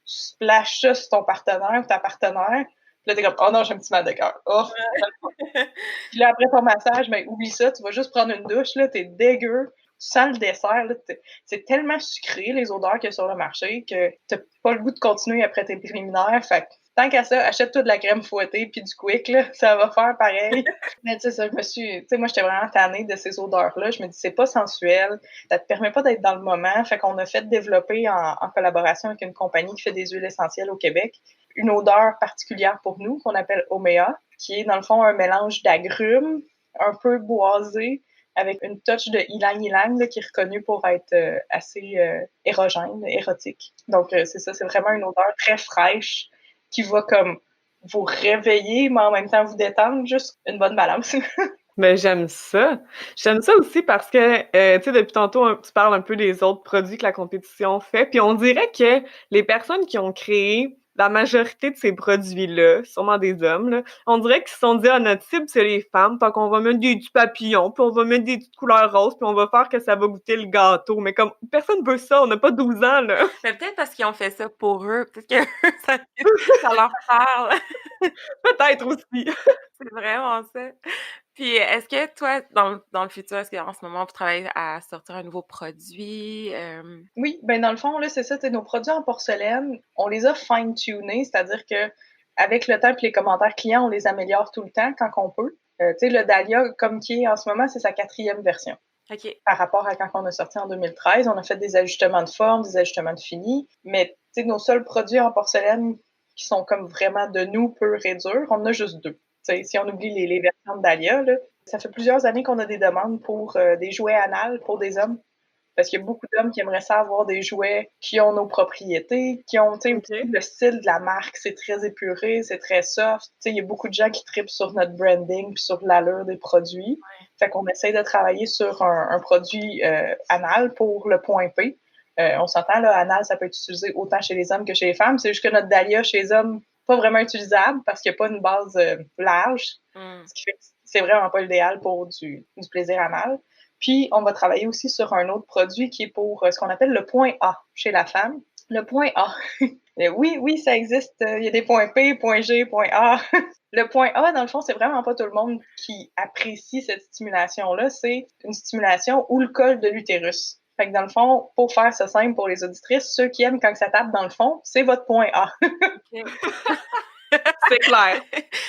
tu splashes ça sur ton partenaire ou ta partenaire, puis là, t'es comme « Oh non, j'ai un petit mal de cœur. Oh! » Puis là, après ton massage, ben oublie ça, tu vas juste prendre une douche, là, t'es dégueu. Tu sens le dessert, là, c'est tellement sucré, les odeurs qu'il y a sur le marché, que t'as pas le goût de continuer après tes préliminaires. Fait que, tant qu'à ça, achète-toi de la crème fouettée puis du Quick, là, ça va faire pareil. Mais tu sais, ça, tu sais, moi, j'étais vraiment tannée de ces odeurs-là. Je me dis, c'est pas sensuel, ça te permet pas d'être dans le moment. Fait qu'on a fait développer en collaboration avec une compagnie qui fait des huiles essentielles au Québec, une odeur particulière pour nous, qu'on appelle Omea, qui est, dans le fond, un mélange d'agrumes, un peu boisé, avec une touch de ylang-ylang qui est reconnu pour être assez érogène, érotique. Donc, c'est ça, c'est vraiment une odeur très fraîche qui va comme vous réveiller, mais en même temps vous détendre, juste une bonne balance. Mais j'aime ça. J'aime ça aussi parce que, tu sais, depuis tantôt, tu parles un peu des autres produits que la compétition fait, puis on dirait que les personnes qui ont créé la majorité de ces produits-là, sûrement des hommes, là, on dirait qu'ils se sont dit, ah, notre cible, c'est les femmes, fait qu'on va mettre des petits papillons, puis on va mettre des petites couleurs roses, puis on va faire que ça va goûter le gâteau. Mais comme, personne veut ça, on n'a pas 12 ans, là. Mais peut-être parce qu'ils ont fait ça pour eux, peut-être que ça leur parle. Peut-être aussi. C'est vraiment ça. Puis est-ce que toi, dans le futur, est-ce qu'en ce moment, vous travaillez à sortir un nouveau produit? Oui, ben dans le fond, là, c'est ça, nos produits en porcelaine, on les a fine-tunés, c'est-à-dire que avec le temps et les commentaires clients, on les améliore tout le temps quand on peut. Tu sais, le Dahlia, comme qui est en ce moment, c'est sa 4e version. OK. Par rapport à quand on a sorti en 2013, on a fait des ajustements de forme, des ajustements de fini, mais tu sais, nos seuls produits en porcelaine qui sont comme vraiment de nous, purs et durs, on en a juste 2. T'sais, si on oublie les versions de Dahlia, là, ça fait plusieurs années qu'on a des demandes pour des jouets anals pour des hommes. Parce qu'il y a beaucoup d'hommes qui aimeraient ça avoir des jouets qui ont nos propriétés, qui ont OK. aussi le style de la marque. C'est très épuré, c'est très soft. Il y a beaucoup de gens qui trippent sur notre branding puis sur l'allure des produits. Fait qu'on essaye de travailler sur un produit anal pour le point P. On s'entend, là, anal, ça peut être utilisé autant chez les hommes que chez les femmes. C'est juste que notre Dahlia chez les hommes, pas vraiment utilisable parce qu'il n'y a pas une base large. Ce qui fait que c'est vraiment pas l'idéal pour du plaisir anal. Puis, on va travailler aussi sur un autre produit qui est pour ce qu'on appelle le point A chez la femme. Le point A. Oui, ça existe. Il y a des points P, point G, point A. Le point A, dans le fond, c'est vraiment pas tout le monde qui apprécie cette stimulation-là. C'est une stimulation ou le col de l'utérus. Fait que dans le fond, pour faire ça simple pour les auditrices, ceux qui aiment quand ça tape dans le fond, c'est votre point A. OK. C'est clair.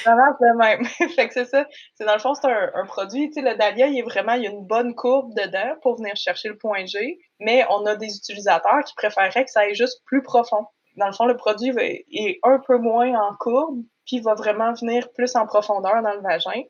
Ça marche de même. Fait que c'est ça. C'est dans le fond, c'est un produit. Tu sais, le Dahlia, il y a une bonne courbe dedans pour venir chercher le point G, mais on a des utilisateurs qui préféreraient que ça aille juste plus profond. Dans le fond, le produit est un peu moins en courbe, puis va vraiment venir plus en profondeur dans le vagin.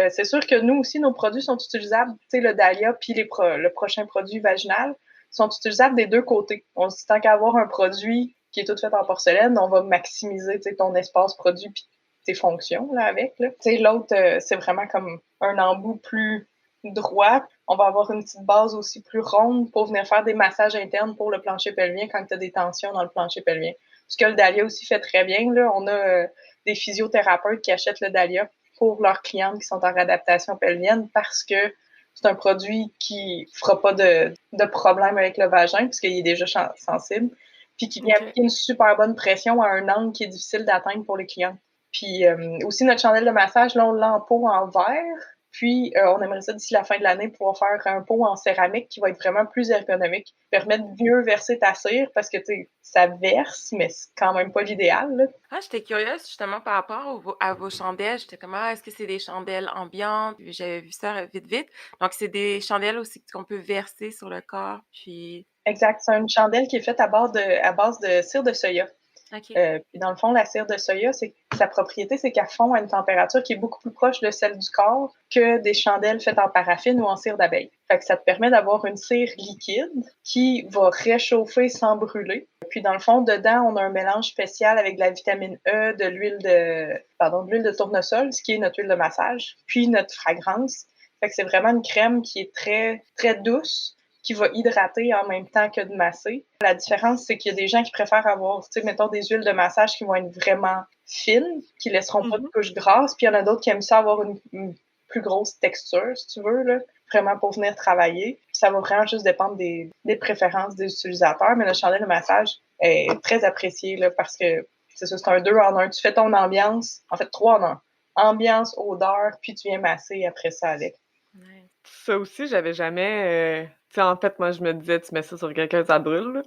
C'est sûr que nous aussi, nos produits sont utilisables. Tu sais, le Dahlia puis le prochain produit vaginal sont utilisables des deux côtés. On se dit, tant qu'à avoir un produit qui est tout fait en porcelaine, on va maximiser ton espace produit puis tes fonctions là, avec. Là. L'autre, c'est vraiment comme un embout plus droit. On va avoir une petite base aussi plus ronde pour venir faire des massages internes pour le plancher pelvien quand tu as des tensions dans le plancher pelvien. Ce que le Dahlia aussi fait très bien. Là. On a des physiothérapeutes qui achètent le Dahlia pour leurs clientes qui sont en réadaptation pelvienne parce que c'est un produit qui fera pas de problème avec le vagin puisqu'il est déjà sensible, puis qui vient appliquer une super bonne pression à un angle qui est difficile d'atteindre pour les clients. Puis aussi, notre chandelle de massage, là, on l'a en pot en verre. Puis, on aimerait ça d'ici la fin de l'année pouvoir faire un pot en céramique qui va être vraiment plus ergonomique, permettre de mieux verser ta cire parce que, tu sais, ça verse, mais c'est quand même pas l'idéal, là. Ah, j'étais curieuse justement par rapport à vos chandelles. J'étais comme, est-ce que c'est des chandelles ambiantes? Puis j'avais vu ça vite. Donc, c'est des chandelles aussi qu'on peut verser sur le corps. Puis. Exact. C'est une chandelle qui est faite à base de cire de soya. Okay. Puis dans le fond, la cire de soya, sa propriété, c'est qu'elle fond à une température qui est beaucoup plus proche de celle du corps que des chandelles faites en paraffine ou en cire d'abeille. Fait que ça te permet d'avoir une cire liquide qui va réchauffer sans brûler. Puis dans le fond, dedans, on a un mélange spécial avec de la vitamine E, de l'huile de tournesol, ce qui est notre huile de massage, puis notre fragrance. Fait que c'est vraiment une crème qui est très, très douce, qui va hydrater en même temps que de masser. La différence, c'est qu'il y a des gens qui préfèrent avoir, tu sais, mettons des huiles de massage qui vont être vraiment fines, qui laisseront pas de couche grasse, puis il y en a d'autres qui aiment ça avoir une plus grosse texture, si tu veux, là, vraiment pour venir travailler. Ça va vraiment juste dépendre des préférences des utilisateurs, mais le chandelle de massage est très apprécié là, parce que c'est ça, c'est un 2 en 1. Tu fais ton ambiance, en fait 3 en 1. Ambiance, odeur, puis tu viens masser après ça avec. Ouais. Ça aussi, j'avais jamais. Tu sais, en fait, moi, je me disais, tu mets ça sur quelqu'un, ça brûle. Là.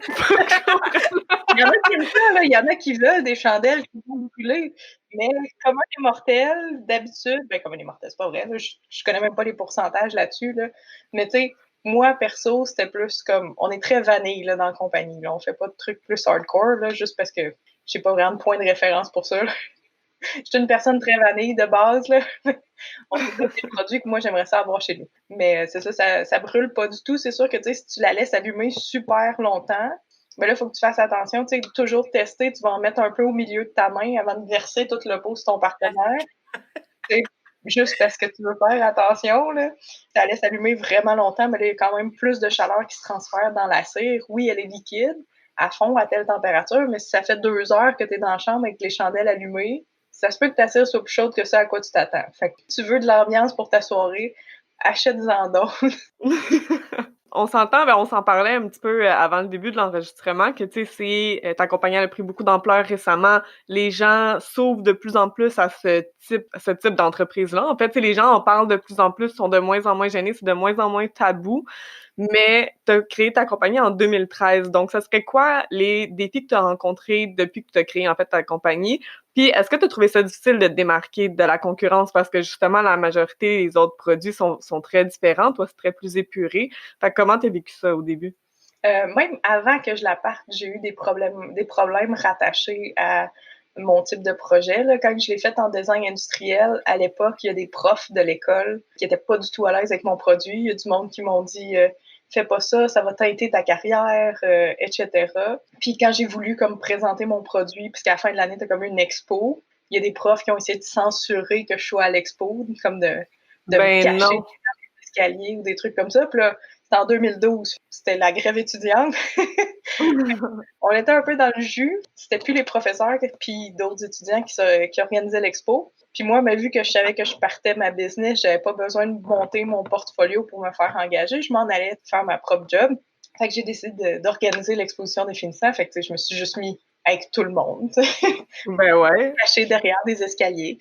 Il y en a qui aiment ça, là. Il y en a qui veulent des chandelles qui vont brûler. Mais comme un immortel, d'habitude, ben comme un immortel, c'est pas vrai. Là, je connais même pas les pourcentages là-dessus. Là. Mais tu sais, moi, perso, c'était plus comme. On est très vanille là, dans la compagnie. Là. On fait pas de trucs plus hardcore, là, juste parce que j'ai pas vraiment de point de référence pour ça. Là. Je suis une personne très vanille de base. Là. On fait des produits que moi, j'aimerais ça avoir chez nous. Mais c'est ça brûle pas du tout. C'est sûr que si tu la laisses allumer super longtemps, mais là, il faut que tu fasses attention. Tu sais, toujours tester, tu vas en mettre un peu au milieu de ta main avant de verser toute le pot sur ton partenaire. Juste parce que tu veux faire attention, là. Tu la laisses allumer vraiment longtemps, mais là, il y a quand même plus de chaleur qui se transfère dans la cire. Oui, elle est liquide, à fond, à telle température, mais si ça fait 2 heures que tu es dans la chambre avec les chandelles allumées, ça se peut que ta cire soit plus chaude que ça à quoi tu t'attends. Fait que tu veux de l'ambiance pour ta soirée, achète-en d'autres. On s'entend, ben on s'en parlait un petit peu avant le début de l'enregistrement, que tu sais, ta compagnie a pris beaucoup d'ampleur récemment. Les gens s'ouvrent de plus en plus à ce type d'entreprise-là. En fait, tu sais, les gens en parlent de plus en plus, sont de moins en moins gênés, c'est de moins en moins tabou. Mais tu as créé ta compagnie en 2013. Donc, ça serait quoi les défis que tu as rencontrés depuis que tu as créé en fait ta compagnie? Puis, est-ce que tu as trouvé ça difficile de te démarquer de la concurrence parce que justement, la majorité des autres produits sont très différents. Toi, c'est très plus épuré. Fait que comment tu as vécu ça au début? Même avant que je la parte, j'ai eu des problèmes rattachés à mon type de projet. Là. Quand je l'ai fait en design industriel, à l'époque, il y a des profs de l'école qui n'étaient pas du tout à l'aise avec mon produit. Il y a du monde qui m'ont dit fais pas ça, ça va teinter ta carrière, etc. Puis quand j'ai voulu comme présenter mon produit, puisqu'à la fin de l'année, t'as comme une expo, il y a des profs qui ont essayé de censurer que je sois à l'expo, comme de me cacher Non. dans les escaliers ou des trucs comme ça. Puis là, c'était en 2012, c'était la grève étudiante. On était un peu dans le jus. C'était plus les professeurs puis d'autres étudiants qui organisaient l'expo. Puis moi, mais vu que je savais que je partais ma business, j'avais pas besoin de monter mon portfolio pour me faire engager. Je m'en allais faire ma propre job. Fait que j'ai décidé d'organiser l'exposition des finissants. Fait que je me suis juste mis avec tout le monde, Ben ouais. caché derrière des escaliers.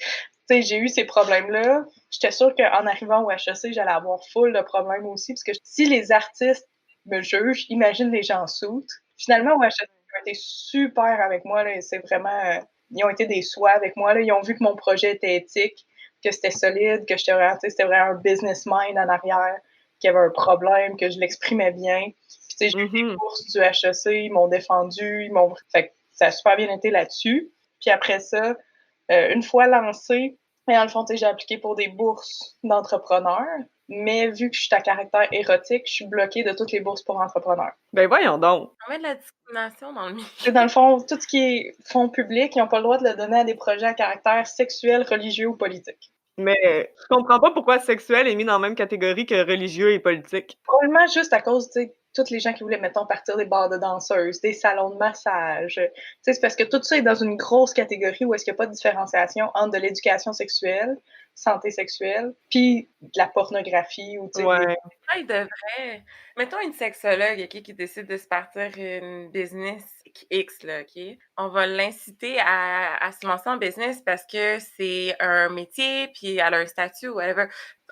J'ai eu ces problèmes-là. J'étais sûre qu'en arrivant au HEC, j'allais avoir full de problèmes aussi, parce que si les artistes me jugent, imagine les gens soutes. Finalement, au HEC, ils ont été super avec moi. Là, c'est vraiment, ils ont été des soins avec moi. Là. Ils ont vu que mon projet était éthique, que c'était solide, que c'était vraiment un business mind en arrière, qu'il y avait un problème, que je l'exprimais bien. Puis, j'ai eu des courses du HEC, ils m'ont défendu, Fait que ça a super bien été là-dessus. Puis après ça, une fois lancé, et dans le fond, j'ai appliqué pour des bourses d'entrepreneurs, mais vu que je suis à caractère érotique, je suis bloquée de toutes les bourses pour entrepreneurs. Ben voyons donc. On met de la discrimination dans le milieu. Dans le fond, tout ce qui est fonds publics, ils n'ont pas le droit de le donner à des projets à caractère sexuel, religieux ou politique. Mais je comprends pas pourquoi sexuel est mis dans la même catégorie que religieux et politique. Probablement juste à cause, tu sais, toutes les gens qui voulaient, mettons, partir des bars de danseuses, des salons de massage. C'est parce que tout ça est dans une grosse catégorie où est-ce qu'il n'y a pas de différenciation entre de l'éducation sexuelle, santé sexuelle, puis de la pornographie ou, tu sais, Ouais. Il devrait. Mettons une sexologue, OK, qui décide de se partir une business X, là, OK? On va l'inciter à se lancer en business parce que c'est un métier, puis elle a un statut, whatever.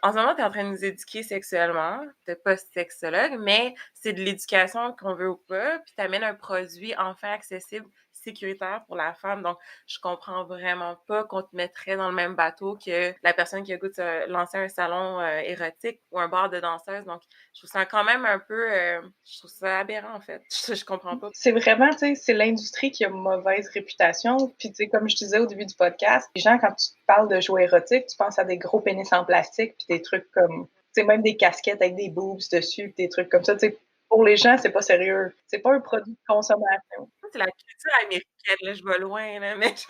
En ce moment, tu es en train de nous éduquer sexuellement, t'es pas sexologue, mais c'est de l'éducation qu'on veut ou pas, puis t'amènes un produit enfin accessible, sécuritaire pour la femme. Donc, je comprends vraiment pas qu'on te mettrait dans le même bateau que la personne qui a goût de se lancer un salon érotique ou un bar de danseuse. Donc, je trouve ça quand même un peu... je trouve ça aberrant, en fait. Je comprends pas. c'est vraiment, tu sais, c'est l'industrie qui a mauvaise réputation. Puis, tu sais, comme je disais au début du podcast, les gens, quand tu parles de jouets érotiques, tu penses à des gros pénis en plastique, puis des trucs comme, tu sais, même des casquettes avec des boobs dessus, puis des trucs comme ça. Tu sais, pour les gens, c'est pas sérieux. C'est pas un produit de consommation. Ça, c'est la culture américaine, là, je vais loin, là, mais je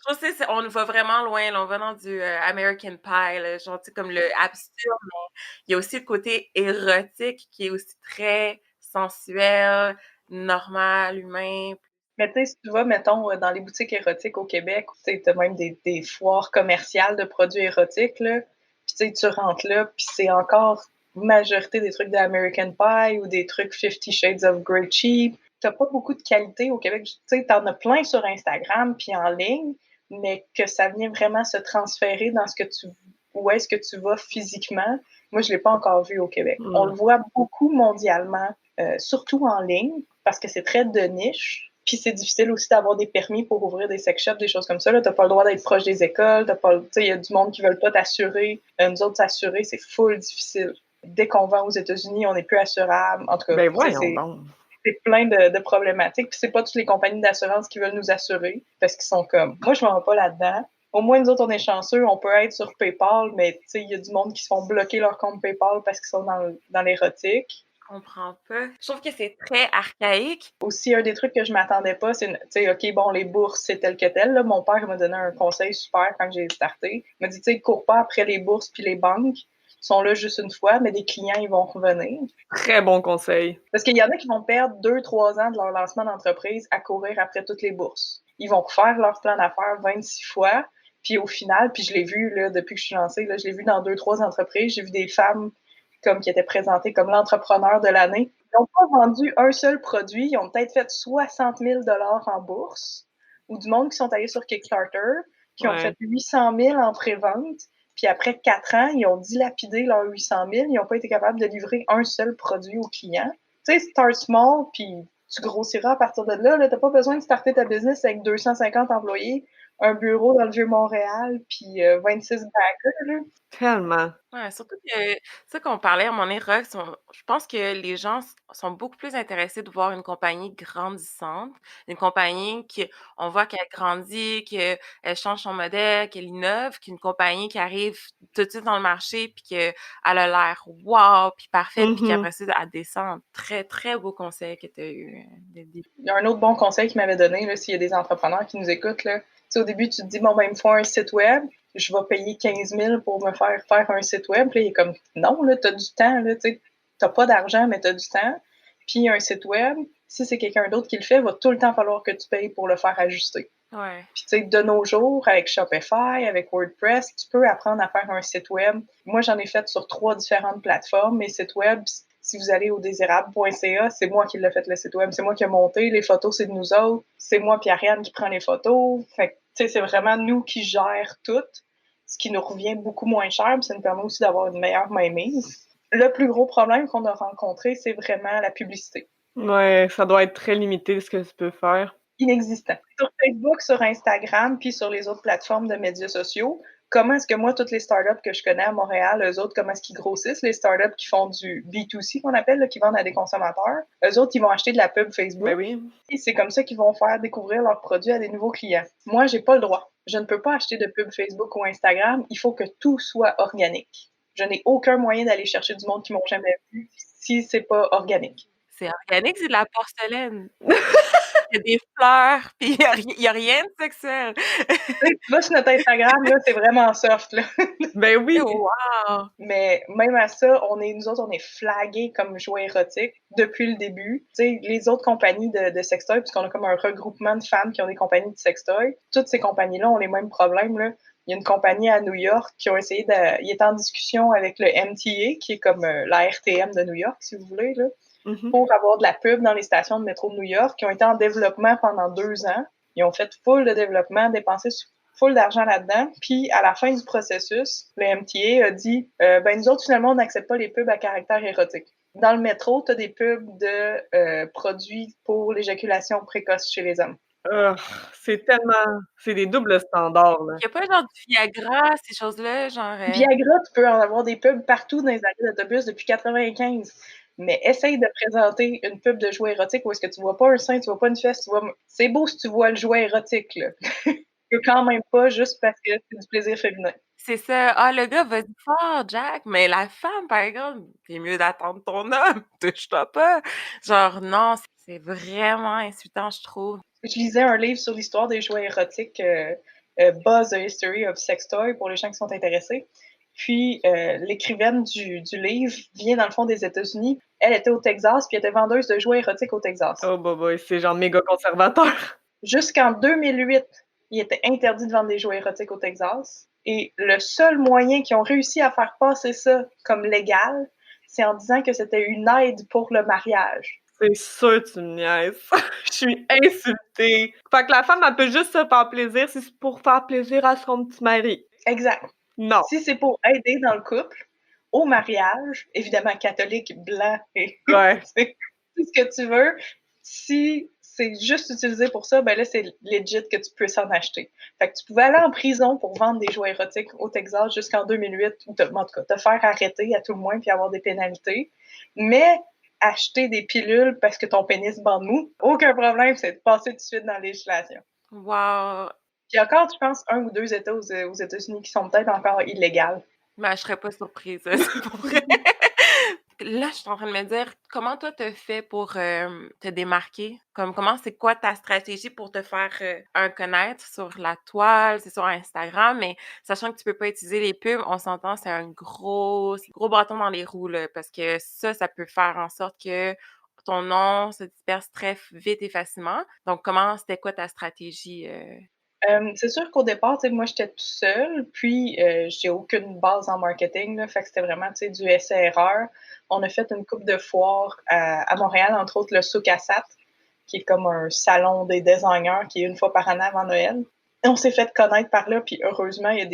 trouve que on va vraiment loin, là, on va dans du American Pie, là, genre, tu sais, comme le absurde, mais il y a aussi le côté érotique qui est aussi très sensuel, normal, humain. Mais tu sais, si tu vas, mettons, dans les boutiques érotiques au Québec, tu sais, t'as même des foires commerciales de produits érotiques, là. Puis tu sais, tu rentres là, puis c'est encore majorité des trucs de American Pie ou des trucs 50 Shades of Grey cheap. T'as pas beaucoup de qualité au Québec. Tu sais, t'en as plein sur Instagram puis en ligne, mais que ça vient vraiment se transférer dans où est-ce que tu vas physiquement. Moi, je l'ai pas encore vu au Québec. On le voit beaucoup mondialement, surtout en ligne, parce que c'est très de niche. Puis c'est difficile aussi d'avoir des permis pour ouvrir des sex shops, des choses comme ça. T'as pas le droit d'être proche des écoles. Il y a du monde qui veulent pas t'assurer. Nous autres, s'assurer, c'est full difficile. Dès qu'on va aux États-Unis, on n'est plus assurable. En tout cas, Ben voyons donc. c'est plein de problématiques. Puis c'est pas toutes les compagnies d'assurance qui veulent nous assurer parce qu'ils sont comme, moi, je m'en vais pas là-dedans. Au moins, nous autres, on est chanceux. On peut être sur PayPal, mais il y a du monde qui se font bloquer leur compte PayPal parce qu'ils sont dans l'érotique. Je comprends pas. Je trouve que c'est très archaïque. Aussi, un des trucs que je m'attendais pas, c'est, tu sais, OK, bon, les bourses, c'est tel que tel. Là. Mon père m'a donné un conseil super quand j'ai starté. Il m'a dit, tu sais, cours pas après les bourses puis les banques. Ils sont là juste une fois, mais des clients, ils vont revenir. Très bon conseil. Parce qu'il y en a qui vont perdre 2-3 ans de leur lancement d'entreprise à courir après toutes les bourses. Ils vont refaire leur plan d'affaires 26 fois, puis au final, puis je l'ai vu là, depuis que je suis lancée, là, je l'ai vu dans 2-3 entreprises. J'ai vu des femmes comme qui étaient présentées comme l'entrepreneur de l'année. Ils n'ont pas vendu un seul produit. Ils ont peut-être fait 60 000 $ en bourse. Ou du monde qui sont allés sur Kickstarter, qui ont fait 800 000 en pré-vente. Puis après 4 ans, ils ont dilapidé leurs 800 000. Ils n'ont pas été capables de livrer un seul produit au client. Tu sais, start small, puis tu grossiras à partir de là. Tu n'as pas besoin de starter ta business avec 250 employés, un bureau dans le Vieux-Montréal, puis 26 backers. Là. Tellement. Ouais, surtout que ça qu'on parlait à mon Rox, je pense que les gens sont beaucoup plus intéressés de voir une compagnie grandissante, une compagnie on voit qu'elle grandit, qu'elle change son modèle, qu'elle innove, qu'une compagnie qui arrive tout de suite dans le marché puis qu'elle a l'air wow, puis parfaite, puis qu'après ça, elle descend. Très, très beau conseil que tu as eu. Il y a un autre bon conseil qu'il m'avait donné, là, s'il y a des entrepreneurs qui nous écoutent. Là. Au début, tu te dis, bon, ben, il me faut un site web, je vais payer 15 000 pour me faire un site web. Puis là, il est comme, non, là, t'as du temps, là, tu n'as pas d'argent, mais t'as du temps. Puis un site web, si c'est quelqu'un d'autre qui le fait, va tout le temps falloir que tu payes pour le faire ajuster. Ouais. Puis, tu sais, de nos jours, avec Shopify, avec WordPress, tu peux apprendre à faire un site web. Moi, j'en ai fait sur 3 différentes plateformes. Mes sites web, si vous allez au désirable.ca, c'est moi qui l'ai fait, le site web. C'est moi qui ai monté. Les photos, c'est de nous autres. C'est moi, Pierre-Yann, qui prend les photos. Fait que, tu sais, c'est vraiment nous qui gèrent tout, ce qui nous revient beaucoup moins cher. Puis ça nous permet aussi d'avoir une meilleure mainmise. Le plus gros problème qu'on a rencontré, c'est vraiment la publicité. Ouais, ça doit être très limité ce que tu peux faire. Inexistant. Sur Facebook, sur Instagram, puis sur les autres plateformes de médias sociaux, comment est-ce que moi, toutes les startups que je connais à Montréal, eux autres, comment est-ce qu'ils grossissent? Les startups qui font du B2C, qu'on appelle, là, qui vendent à des consommateurs, eux autres, ils vont acheter de la pub Facebook. Ben oui. Et c'est comme ça qu'ils vont faire découvrir leurs produits à des nouveaux clients. Moi, j'ai pas le droit. Je ne peux pas acheter de pub Facebook ou Instagram. Il faut que tout soit organique. Je n'ai aucun moyen d'aller chercher du monde qui m'ont jamais vu si c'est pas organique. C'est organique, c'est de la porcelaine. Il y a des fleurs, puis il y a rien de sexuel. Tu vas sur notre Instagram, là, c'est vraiment soft, là. Ben oui! Wow! Mais même à ça, nous autres, on est flagués comme jouets érotiques depuis le début. Tu sais, les autres compagnies de sextoys, puisqu'on a comme un regroupement de femmes qui ont des compagnies de sextoys, toutes ces compagnies-là ont les mêmes problèmes, là. Il y a une compagnie à New York qui ont essayé il est en discussion avec le MTA, qui est comme la RTM de New York, si vous voulez, là. Pour avoir de la pub dans les stations de métro de New York, qui ont été en développement pendant 2 ans. Ils ont fait full de développement, dépensé full d'argent là-dedans. Puis, à la fin du processus, le MTA a dit ben nous autres, finalement, on n'accepte pas les pubs à caractère érotique. Dans le métro, tu as des pubs de produits pour l'éjaculation précoce chez les hommes. C'est des doubles standards, là. Il y a pas genre du Viagra, ces choses-là, genre... Viagra, tu peux en avoir des pubs partout dans les arrêts d'autobus depuis 95. Mais essaye de présenter une pub de jouet érotique où est-ce que tu vois pas un sein, tu vois pas une fesse, tu vois... C'est beau si tu vois le jouet érotique, là. Que quand même pas juste parce que c'est du plaisir féminin. C'est ça. Ah, le gars, vas-y fort, Jack. Mais la femme, par exemple, c'est mieux d'attendre ton homme. Touche-toi pas. Genre, non, C'est vraiment insultant, je trouve. Je lisais un livre sur l'histoire des jouets érotiques, Buzz, The History of Sex Toy, pour les gens qui sont intéressés. Puis, l'écrivaine du livre vient dans le fond des États-Unis. Elle était au Texas, puis elle était vendeuse de jouets érotiques au Texas. Oh, boy, c'est genre méga conservateur. Jusqu'en 2008, il était interdit de vendre des jouets érotiques au Texas. Et le seul moyen qu'ils ont réussi à faire passer ça comme légal, c'est en disant que c'était une aide pour le mariage. C'est sûr que tu me niaises. Je suis insultée. Fait que la femme, elle peut juste se faire plaisir si c'est pour faire plaisir à son petit mari. Exact. Non. Si c'est pour aider dans le couple, au mariage, évidemment catholique, blanc et Ouais. tout ce que tu veux, si c'est juste utilisé pour ça, ben là, c'est legit que tu peux s'en acheter. Fait que tu pouvais aller en prison pour vendre des jouets érotiques au Texas jusqu'en 2008, ou en tout cas, te faire arrêter à tout le moins puis avoir des pénalités. Mais acheter des pilules parce que ton pénis bande mou, aucun problème, c'est de passer tout de suite dans la législation. Wow! Il y a encore, je pense, 1 ou 2 États aux États-Unis qui sont peut-être encore illégales. Ben, je serais pas surprise, c'est pour vrai. Là, je suis en train de me dire, comment toi t'as fait pour te démarquer? C'est quoi ta stratégie pour te faire un connaître sur la toile, c'est sur Instagram, mais sachant que tu peux pas utiliser les pubs, on s'entend, c'est un gros bâton dans les roues, là, parce que ça peut faire en sorte que ton nom se disperse très vite et facilement. Donc, c'était quoi ta stratégie? C'est sûr qu'au départ, tu sais, moi, j'étais toute seule, puis j'ai aucune base en marketing, là, fait que c'était vraiment, tu sais, du essai-erreur. On a fait une couple de foires à Montréal, entre autres le Souk Assat, qui est comme un salon des designers qui est une fois par an avant Noël. Et on s'est fait connaître par là, puis heureusement, il y a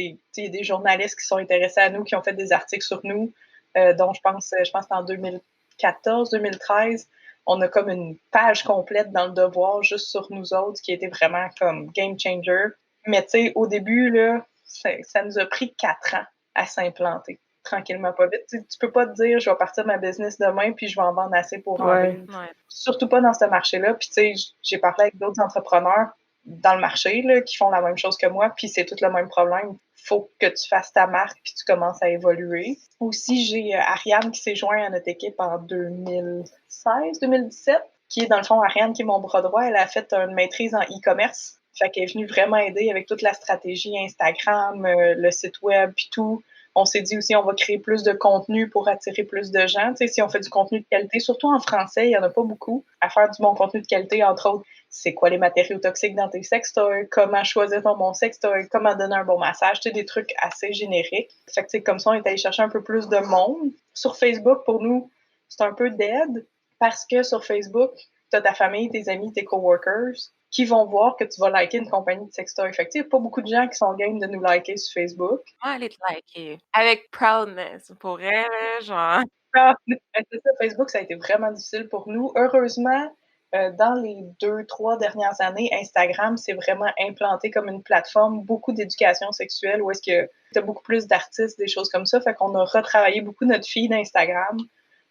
des journalistes qui sont intéressés à nous, qui ont fait des articles sur nous, dont je pense que c'est en 2014, 2013, on a comme une page complète dans le Devoir juste sur nous autres, qui était vraiment comme game changer. Mais tu sais, au début, là, ça nous a pris 4 ans à s'implanter, tranquillement, pas vite. Tu peux pas te dire, je vais partir ma business demain, puis je vais en vendre assez pour en vivre. Ouais. Surtout pas dans ce marché-là. Puis tu sais, j'ai parlé avec d'autres entrepreneurs dans le marché là, qui font la même chose que moi, puis c'est tout le même problème. Faut que tu fasses ta marque puis tu commences à évoluer. Aussi, j'ai Ariane qui s'est joint à notre équipe en 2016-2017, qui est dans le fond Ariane qui est mon bras droit. Elle a fait une maîtrise en e-commerce. Fait qu'elle est venue vraiment aider avec toute la stratégie Instagram, le site web puis tout. On s'est dit aussi, on va créer plus de contenu pour attirer plus de gens. Tu sais, si on fait du contenu de qualité, surtout en français, il n'y en a pas beaucoup. À faire du bon contenu de qualité, entre autres, c'est quoi les matériaux toxiques dans tes sextoys, comment choisir ton bon sextoy, comment donner un bon massage, tu sais, des trucs assez génériques. Fait que, tu sais, comme ça, on est allé chercher un peu plus de monde. Sur Facebook, pour nous, c'est un peu dead parce que sur Facebook, tu as ta famille, tes amis, tes coworkers qui vont voir que tu vas liker une compagnie de sextoy. Fait que, tu sais, pas beaucoup de gens qui sont game de nous liker sur Facebook. Allez te liker. Avec proudness, pour elle, genre. C'est ça, Facebook, ça a été vraiment difficile pour nous. Heureusement, dans les 2-3 dernières années, Instagram s'est vraiment implanté comme une plateforme, beaucoup d'éducation sexuelle, où est-ce que tu as beaucoup plus d'artistes, des choses comme ça. Fait qu'on a retravaillé beaucoup notre feed d'Instagram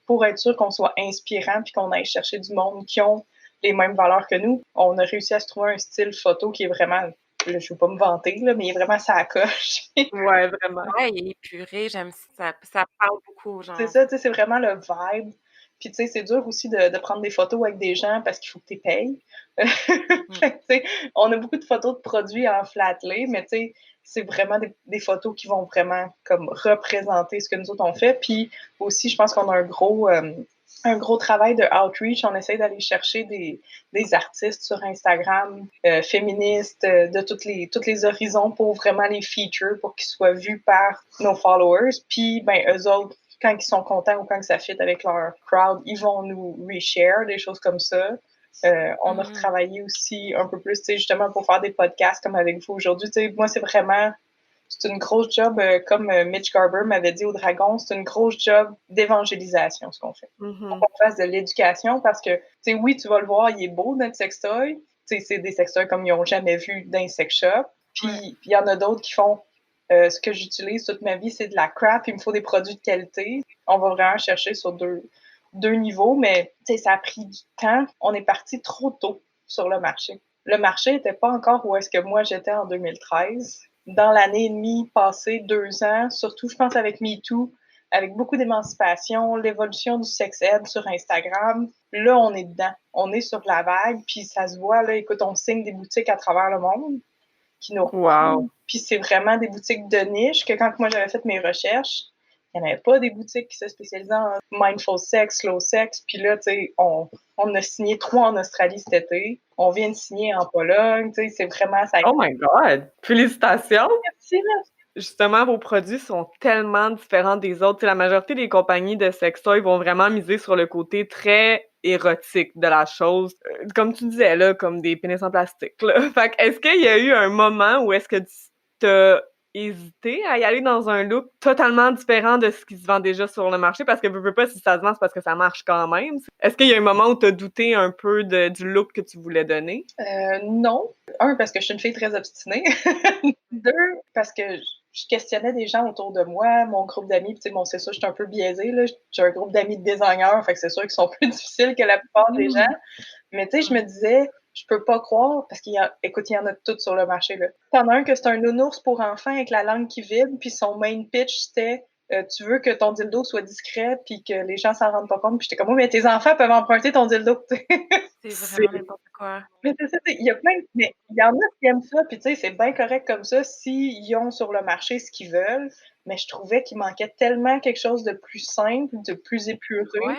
pour être sûr qu'on soit inspirant puis qu'on aille chercher du monde qui ont les mêmes valeurs que nous. On a réussi à se trouver un style photo qui est vraiment, là, je ne veux pas me vanter, là, mais il est vraiment ça coche. Ouais, vraiment. Ouais, il est épuré, j'aime ça parle beaucoup aux gens. C'est ça, tu sais, c'est vraiment le vibe. Puis, tu sais, c'est dur aussi de prendre des photos avec des gens parce qu'il faut que tu payes. Fait que, tu sais, on a beaucoup de photos de produits en flat lay, mais tu sais, c'est vraiment des photos qui vont vraiment comme représenter ce que nous autres on fait. Puis aussi, je pense qu'on a un gros travail de outreach. On essaie d'aller chercher des artistes sur Instagram, féministes, de tous les horizons pour vraiment les feature, pour qu'ils soient vus par nos followers. Puis, ben, eux autres, quand ils sont contents ou quand ça fit avec leur crowd, ils vont nous reshare, des choses comme ça. On a retravaillé aussi un peu plus, tu sais, justement pour faire des podcasts comme avec vous aujourd'hui. Tu sais, moi, c'est une grosse job, comme Mitch Garber m'avait dit au Dragon, c'est une grosse job d'évangélisation, ce qu'on fait. Mm-hmm. On fasse de l'éducation parce que, tu sais, oui, tu vas le voir, il est beau, notre sextoy. Tu sais, c'est des sextoys comme ils n'ont jamais vu dans un sex shop. Puis, il y en a d'autres qui font ce que j'utilise toute ma vie, c'est de la crap, il me faut des produits de qualité. On va vraiment chercher sur deux niveaux, mais ça a pris du temps. On est parti trop tôt sur le marché. Le marché n'était pas encore où est-ce que moi j'étais en 2013. Dans l'année et demie passée, 2 ans, surtout je pense avec MeToo, avec beaucoup d'émancipation, l'évolution du sex ed sur Instagram. Là, on est dedans. On est sur la vague, puis ça se voit, là, écoute, on signe des boutiques à travers le monde qui nous Wow. Puis c'est vraiment des boutiques de niche que quand moi j'avais fait mes recherches, il n'y en avait pas des boutiques qui se spécialisaient en mindful sex, slow sex. Puis là, tu sais, on a signé 3 en Australie cet été. On vient de signer en Pologne. Tu sais, c'est vraiment ça. Oh my God! Félicitations! Merci, là. Justement, vos produits sont tellement différents des autres. Tu sais, la majorité des compagnies de sextoys vont vraiment miser sur le côté très érotique de la chose. Comme tu disais, là, comme des pénis en plastique, là. Fait que, est-ce qu'il y a eu un moment où est-ce que tu t'as hésité à y aller dans un look totalement différent de ce qui se vend déjà sur le marché? Parce que veux pas, si ça se vend, c'est parce que ça marche quand même. Est-ce qu'il y a un moment où tu as douté un peu du look que tu voulais donner? Non. Un, parce que je suis une fille très obstinée. 2, parce que je questionnais des gens autour de moi, mon groupe d'amis, puis tu sais, bon, c'est sûr, je suis un peu biaisée, là. J'ai un groupe d'amis de designers, fait que c'est sûr qu'ils sont plus difficiles que la plupart des gens. Mais tu sais, je me disais, je peux pas croire, parce écoute, il y en a toutes sur le marché, là. T'en as un que c'est un nounours pour enfants avec la langue qui vibre, puis son main pitch, c'était tu veux que ton dildo soit discret puis que les gens s'en rendent pas compte. Puis j'étais comme, oui, mais tes enfants peuvent emprunter ton dildo. C'est vraiment n'importe quoi. Mais c'est ça, il y a mais il y en a qui aiment ça, puis tu sais, c'est bien correct comme ça s'ils ont sur le marché ce qu'ils veulent. Mais je trouvais qu'il manquait tellement quelque chose de plus simple, de plus épuré,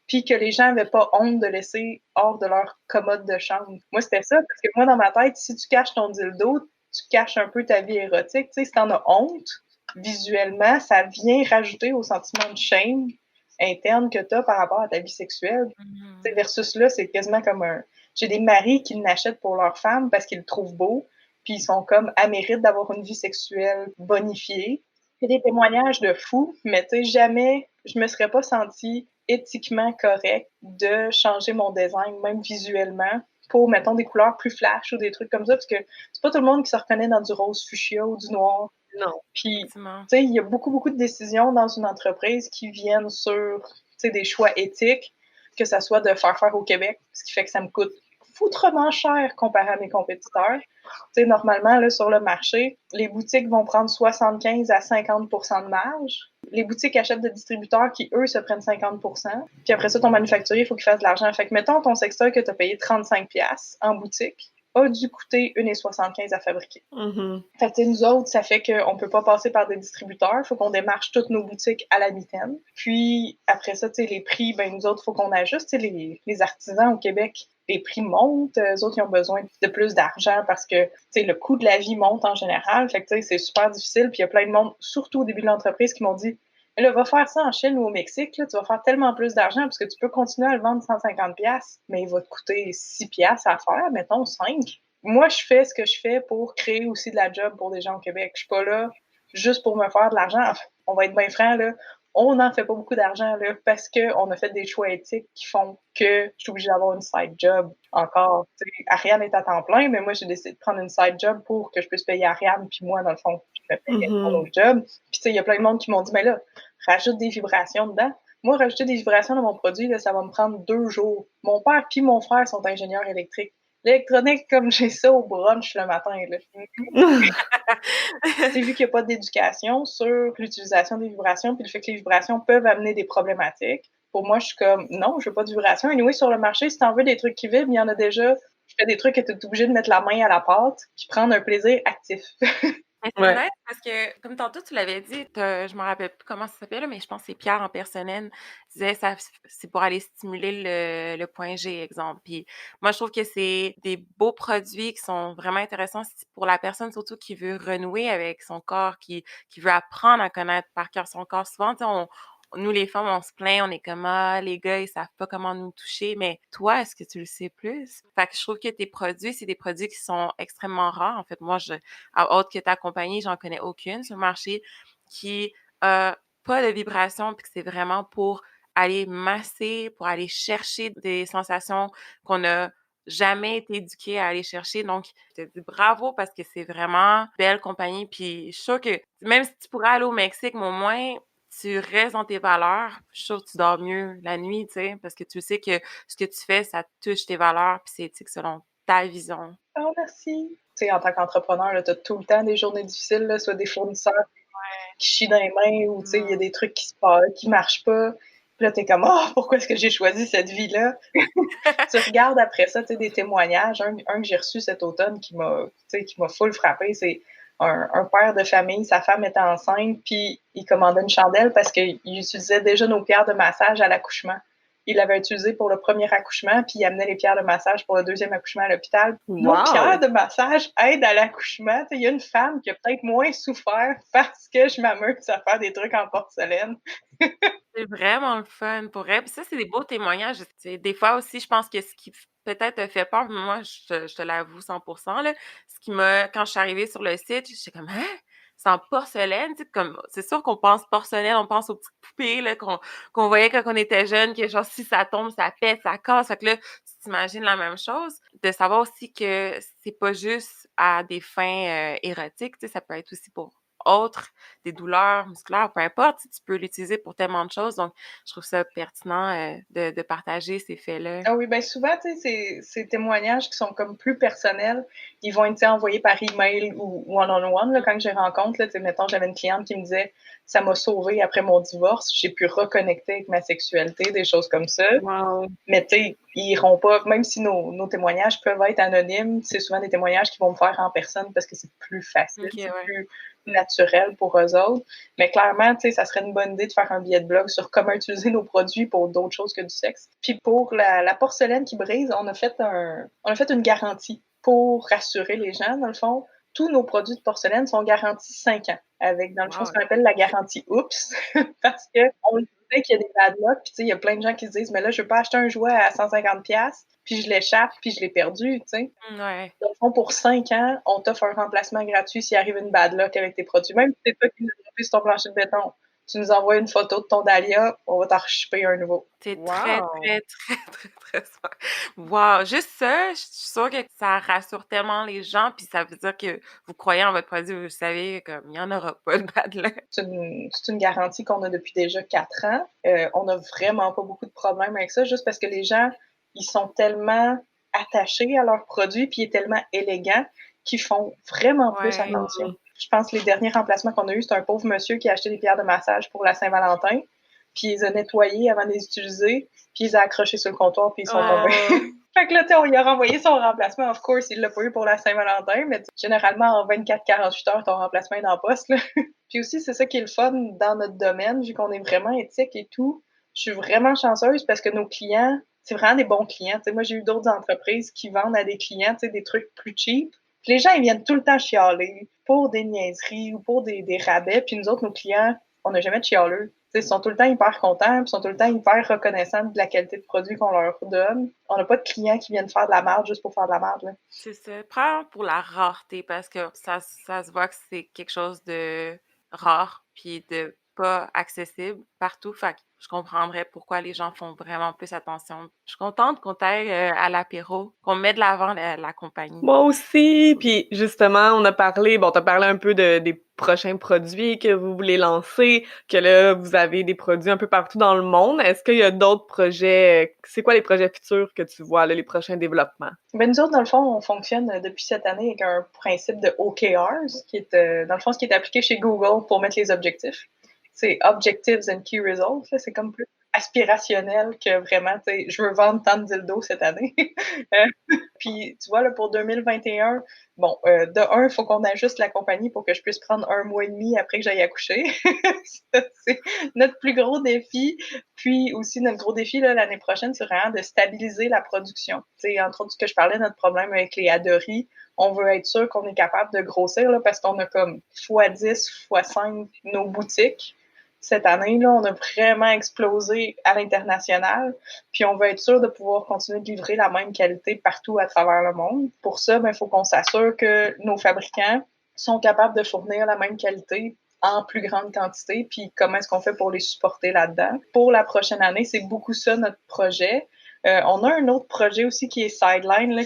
puis que les gens n'avaient pas honte de laisser hors de leur commode de chambre. Moi, c'était ça, parce que moi, dans ma tête, si tu caches ton dildo, tu caches un peu ta vie érotique. Tu sais, si t'en as honte, visuellement, ça vient rajouter au sentiment de shame interne que tu as par rapport à ta vie sexuelle. Versus là, c'est quasiment comme un... J'ai des maris qui l'achètent pour leur femme parce qu'ils le trouvent beau, puis ils sont comme à mérite d'avoir une vie sexuelle bonifiée. C'est des témoignages de fous, mais tu sais, jamais je me serais pas sentie éthiquement correct de changer mon design, même visuellement, pour, mettons, des couleurs plus flash ou des trucs comme ça, parce que c'est pas tout le monde qui se reconnaît dans du rose fuchsia ou du noir. Non. Puis, tu sais, il y a beaucoup, beaucoup de décisions dans une entreprise qui viennent sur, tu sais, des choix éthiques, que ça soit de faire au Québec, ce qui fait que ça me coûte foutrement cher comparé à mes compétiteurs. Tu sais, normalement, là, sur le marché, les boutiques vont prendre 75 à 50 de marge. Les boutiques achètent des distributeurs qui, eux, se prennent 50 puis après ça, ton manufacturier, il faut qu'il fasse de l'argent. Fait que, mettons, ton sextoy que tu as payé 35$ en boutique a dû coûter 1,75 à fabriquer. Fait que, nous autres, ça fait qu'on peut pas passer par des distributeurs. Faut qu'on démarche toutes nos boutiques à la mitaine. Puis, après ça, tu sais, les prix, ben, nous autres, faut qu'on ajuste. Tu sais, les artisans au Québec, les prix montent. Eux autres, ils ont besoin de plus d'argent parce que, tu sais, le coût de la vie monte en général. Fait que, tu sais, c'est super difficile. Puis, il y a plein de monde, surtout au début de l'entreprise, qui m'ont dit, là, va faire ça en Chine ou au Mexique, là, tu vas faire tellement plus d'argent parce que tu peux continuer à le vendre 150$, mais il va te coûter 6$ à faire, mettons 5. Moi, je fais ce que je fais pour créer aussi de la job pour des gens au Québec. Je suis pas là juste pour me faire de l'argent. On va être bien franc, là. On n'en fait pas beaucoup d'argent, là, parce qu'on a fait des choix éthiques qui font que je suis obligée d'avoir une side job encore. T'sais, Ariane est à temps plein, mais moi, j'ai décidé de prendre une side job pour que je puisse payer Ariane, puis moi, dans le fond, je me payais mon autre job. Puis, tu sais, il y a plein de monde qui m'ont dit, mais là, rajoute des vibrations dedans. Moi, rajouter des vibrations dans mon produit, là, ça va me prendre 2 jours. Mon père puis mon frère sont ingénieurs électriques. L'électronique, comme j'ai ça au brunch le matin, là. Tu sais, vu qu'il n'y a pas d'éducation sur l'utilisation des vibrations, puis le fait que les vibrations peuvent amener des problématiques, pour moi, je suis comme, non, je veux pas de vibrations. Anyway, sur le marché, si t'en veux des trucs qui vibrent, il y en a déjà. Je fais des trucs que tu es obligé de mettre la main à la pâte, puis prendre un plaisir actif. Mais c'est vrai, parce que, comme tantôt, tu l'avais dit, je me rappelle plus comment ça s'appelle, mais je pense que c'est Pierre en personnel, disait ça, c'est pour aller stimuler le point G, exemple. Puis moi, je trouve que c'est des beaux produits qui sont vraiment intéressants pour la personne, surtout qui veut renouer avec son corps, qui veut apprendre à connaître par cœur son corps. Souvent, tu sais, nous, les femmes, on se plaint, on est comme, ah, les gars, ils savent pas comment nous toucher. Mais toi, est-ce que tu le sais plus? Fait que je trouve que tes produits, c'est des produits qui sont extrêmement rares. En fait, moi, autre que ta compagnie, j'en connais aucune sur le marché qui a pas de vibration, puis que c'est vraiment pour aller masser, pour aller chercher des sensations qu'on a jamais été éduqué à aller chercher. Donc, je te dis bravo parce que c'est vraiment une belle compagnie. Puis, je suis sûre que même si tu pourrais aller au Mexique, mais au moins, tu restes dans tes valeurs. Je suis sûre que tu dors mieux la nuit, tu sais, parce que tu sais que ce que tu fais, ça touche tes valeurs, puis c'est éthique selon ta vision. Oh, merci. Tu sais, en tant qu'entrepreneur, tu as tout le temps des journées difficiles, là, soit des fournisseurs qui chie dans les mains ou, tu sais, il y a des trucs qui marchent pas. Puis là, t'es comme, oh, pourquoi est-ce que j'ai choisi cette vie-là? Tu regardes après ça, tu sais, des témoignages. Un que j'ai reçu cet automne qui m'a full frappé, c'est un père de famille, sa femme était enceinte, puis il commandait une chandelle parce qu'il utilisait déjà nos pierres de massage à l'accouchement. Il l'avait utilisé pour le premier accouchement, puis il amenait les pierres de massage pour le deuxième accouchement à l'hôpital. Nos pierres de massage aident à l'accouchement. Il y a une femme qui a peut-être moins souffert parce que je m'amuse à faire des trucs en porcelaine. C'est vraiment le fun pour elle. Puis ça, c'est des beaux témoignages. Des fois aussi, je pense que ce qui peut-être te fait peur, moi, je te l'avoue 100%, là, quand je suis arrivée sur le site, j'étais comme, hein? C'est en porcelaine, tu sais, comme, c'est sûr qu'on pense porcelaine, on pense aux petites poupées, là, qu'on voyait quand on était jeune, que genre, si ça tombe, ça pète, ça casse. Fait que là, tu t'imagines la même chose. De savoir aussi que c'est pas juste à des fins érotiques, tu sais, ça peut être aussi pour autres, des douleurs musculaires, peu importe, tu peux l'utiliser pour tellement de choses. Donc, je trouve ça pertinent de partager ces faits-là. Ah oui, ben souvent, tu sais, ces témoignages qui sont comme plus personnels, ils vont être envoyés par email ou one-on-one. Là, quand je les rencontre, là, tu sais, mettons, j'avais une cliente qui me disait « ça m'a sauvée après mon divorce, j'ai pu reconnecter avec ma sexualité », des choses comme ça. Wow. Mais tu sais, ils iront pas, même si nos témoignages peuvent être anonymes, c'est souvent des témoignages qu'ils vont me faire en personne parce que c'est plus facile, c'est plus naturel pour eux autres. Mais clairement, tu sais, ça serait une bonne idée de faire un billet de blog sur comment utiliser nos produits pour d'autres choses que du sexe. Puis pour la porcelaine qui brise, on a fait une garantie pour rassurer les gens, dans le fond. Tous nos produits de porcelaine sont garantis 5 ans, avec, dans le fond, ce qu'on appelle la garantie « Oups », parce qu'on le sait qu'il y a des bad luck, puis tu sais, il y a plein de gens qui se disent « Mais là, je veux pas acheter un jouet à 150$, puis je l'échappe, puis je l'ai perdu, tu sais. » Ouais. Dans le fond, pour 5 ans, on t'offre un remplacement gratuit s'il arrive une bad luck avec tes produits. Même si c'est toi qui l'as droppé sur ton plancher de béton, tu nous envoies une photo de ton dahlia, on va t'en shipper un nouveau. C'est très, très, très, très, très smart. Wow! Juste ça, je suis sûre que ça rassure tellement les gens, puis ça veut dire que vous croyez en votre produit, vous savez, comme, il n'y en aura pas de bad luck. C'est une garantie qu'on a depuis déjà 4 ans. On n'a vraiment pas beaucoup de problèmes avec ça, juste parce que les gens, ils sont tellement attachés à leurs produits, puis ils sont tellement élégants qu'ils font vraiment plus attention. Je pense que les derniers remplacements qu'on a eus, c'est un pauvre monsieur qui a acheté des pierres de massage pour la Saint-Valentin, puis il les a nettoyées avant de les utiliser, puis il les a accrochées sur le comptoir, puis ils sont tombés. Fait que là, tu sais, on lui a renvoyé son remplacement. Of course, il l'a pas eu pour la Saint-Valentin, mais généralement, en 24-48 heures, ton remplacement est dans le poste, là. Puis aussi, c'est ça qui est le fun dans notre domaine, vu qu'on est vraiment éthique et tout. Je suis vraiment chanceuse parce que nos clients, c'est vraiment des bons clients. Tu sais, moi, j'ai eu d'autres entreprises qui vendent à des clients, tu sais, des trucs plus cheap. Puis les gens, ils viennent tout le temps chialer pour des niaiseries ou pour des rabais. Puis nous autres, nos clients, on n'a jamais de chialeux. Ils sont tout le temps hyper contents, puis sont tout le temps hyper reconnaissants de la qualité de produit qu'on leur donne. On n'a pas de clients qui viennent faire de la merde juste pour faire de la merde, là. C'est ça. Prends pour la rareté, parce que ça se voit que c'est quelque chose de rare, puis de pas accessible partout. Fait que je comprendrais pourquoi les gens font vraiment plus attention. Je suis contente qu'on t'aille à l'apéro, qu'on mette de l'avant la compagnie. Moi aussi, puis justement, on a parlé, bon, t'as parlé un peu des prochains produits que vous voulez lancer, que là, vous avez des produits un peu partout dans le monde. Est-ce qu'il y a d'autres projets? C'est quoi les projets futurs que tu vois, là, les prochains développements? Ben, nous autres, dans le fond, on fonctionne depuis cette année avec un principe de OKRs, qui est, dans le fond, ce qui est appliqué chez Google pour mettre les objectifs. C'est Objectives and Key Results. C'est comme plus aspirationnel que vraiment, tu sais, je veux vendre tant de dildos cette année. Puis, tu vois, là, pour 2021, bon, de un, il faut qu'on ajuste la compagnie pour que je puisse prendre 1 mois et demi après que j'aille accoucher. C'est notre plus gros défi. Puis aussi, notre gros défi là, l'année prochaine, c'est vraiment de stabiliser la production. Tu sais, entre autres, ce que je parlais, notre problème avec les aderies, on veut être sûr qu'on est capable de grossir là, parce qu'on a comme x10, x5 nos boutiques. Cette année, là, on a vraiment explosé à l'international, puis on veut être sûr de pouvoir continuer de livrer la même qualité partout à travers le monde. Pour ça, il faut qu'on s'assure que nos fabricants sont capables de fournir la même qualité en plus grande quantité, puis comment est-ce qu'on fait pour les supporter là-dedans. Pour la prochaine année, c'est beaucoup ça notre projet. On a un autre projet aussi qui est Sideline, là,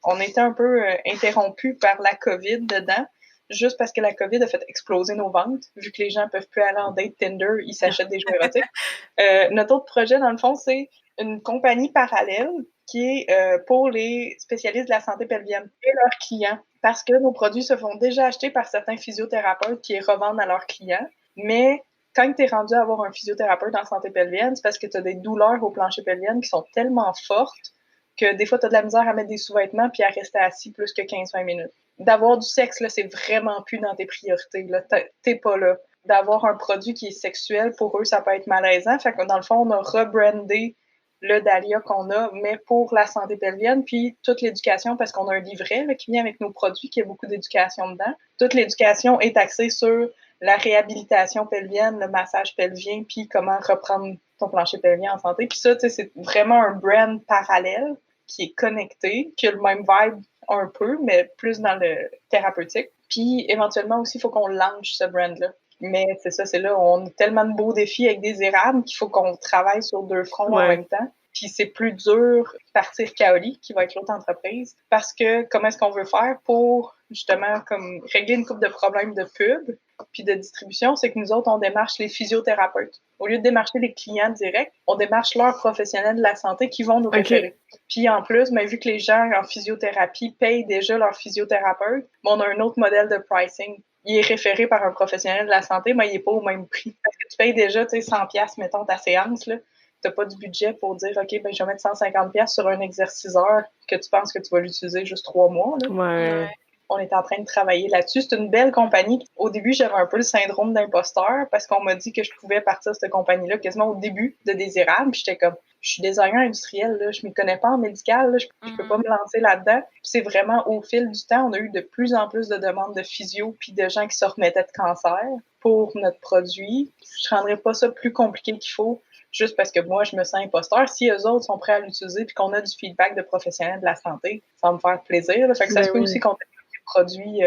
on était un peu interrompu par la COVID dedans, juste parce que la COVID a fait exploser nos ventes. Vu que les gens peuvent plus aller en date Tinder, ils s'achètent des jouets érotiques. Notre autre projet, dans le fond, c'est une compagnie parallèle qui est pour les spécialistes de la santé pelvienne et leurs clients. Parce que nos produits se font déjà acheter par certains physiothérapeutes qui les revendent à leurs clients. Mais quand tu es rendu à avoir un physiothérapeute en santé pelvienne, c'est parce que tu as des douleurs au plancher pelvien qui sont tellement fortes que des fois, tu as de la misère à mettre des sous-vêtements puis à rester assis plus que 15-20 minutes. D'avoir du sexe, là, c'est vraiment plus dans tes priorités. Là. T'es pas là. D'avoir un produit qui est sexuel, pour eux, ça peut être malaisant. Fait que dans le fond, on a rebrandé le Dahlia qu'on a, mais pour la santé pelvienne, puis toute l'éducation, parce qu'on a un livret là, qui vient avec nos produits, qui a beaucoup d'éducation dedans. Toute l'éducation est axée sur la réhabilitation pelvienne, le massage pelvien, puis comment reprendre ton plancher pelvien en santé. Puis ça, tu sais, c'est vraiment un brand parallèle qui est connecté, qui a le même vibe un peu, mais plus dans le thérapeutique. Puis éventuellement aussi, il faut qu'on lance ce brand-là. Mais c'est ça, c'est là, on a tellement de beaux défis avec des érables qu'il faut qu'on travaille sur 2 fronts en même temps. Puis c'est plus dur partir Kaoli, qui va être l'autre entreprise, parce que comment est-ce qu'on veut faire pour justement comme régler une couple de problèmes de pub puis de distribution, c'est que nous autres, on démarche les physiothérapeutes. Au lieu de démarcher les clients directs, on démarche leurs professionnels de la santé qui vont nous référer. Puis en plus, mais vu que les gens en physiothérapie payent déjà leur physiothérapeute, on a un autre modèle de pricing. Il est référé par un professionnel de la santé, mais il n'est pas au même prix. Parce que tu payes déjà 100$, mettons, ta séance, là. Tu n'as pas du budget pour dire, OK, ben, je vais mettre 150$ sur un exerciceur que tu penses que tu vas l'utiliser juste 3 mois. Là. Ouais. On est en train de travailler là-dessus. C'est une belle compagnie. Au début, j'avais un peu le syndrome d'imposteur parce qu'on m'a dit que je pouvais partir de cette compagnie-là quasiment au début de Désirable. J'étais comme, je suis designer industriel, là, je m'y connais pas en médical, là, je peux pas me lancer là-dedans. Puis c'est vraiment au fil du temps, on a eu de plus en plus de demandes de physio puis de gens qui se remettaient de cancer pour notre produit. Je rendrais pas ça plus compliqué qu'il faut juste parce que moi, je me sens imposteur. Si eux autres sont prêts à l'utiliser puis qu'on a du feedback de professionnels de la santé, ça va me faire plaisir. Là. Fait que ça se peut aussi qu'on ait des produits,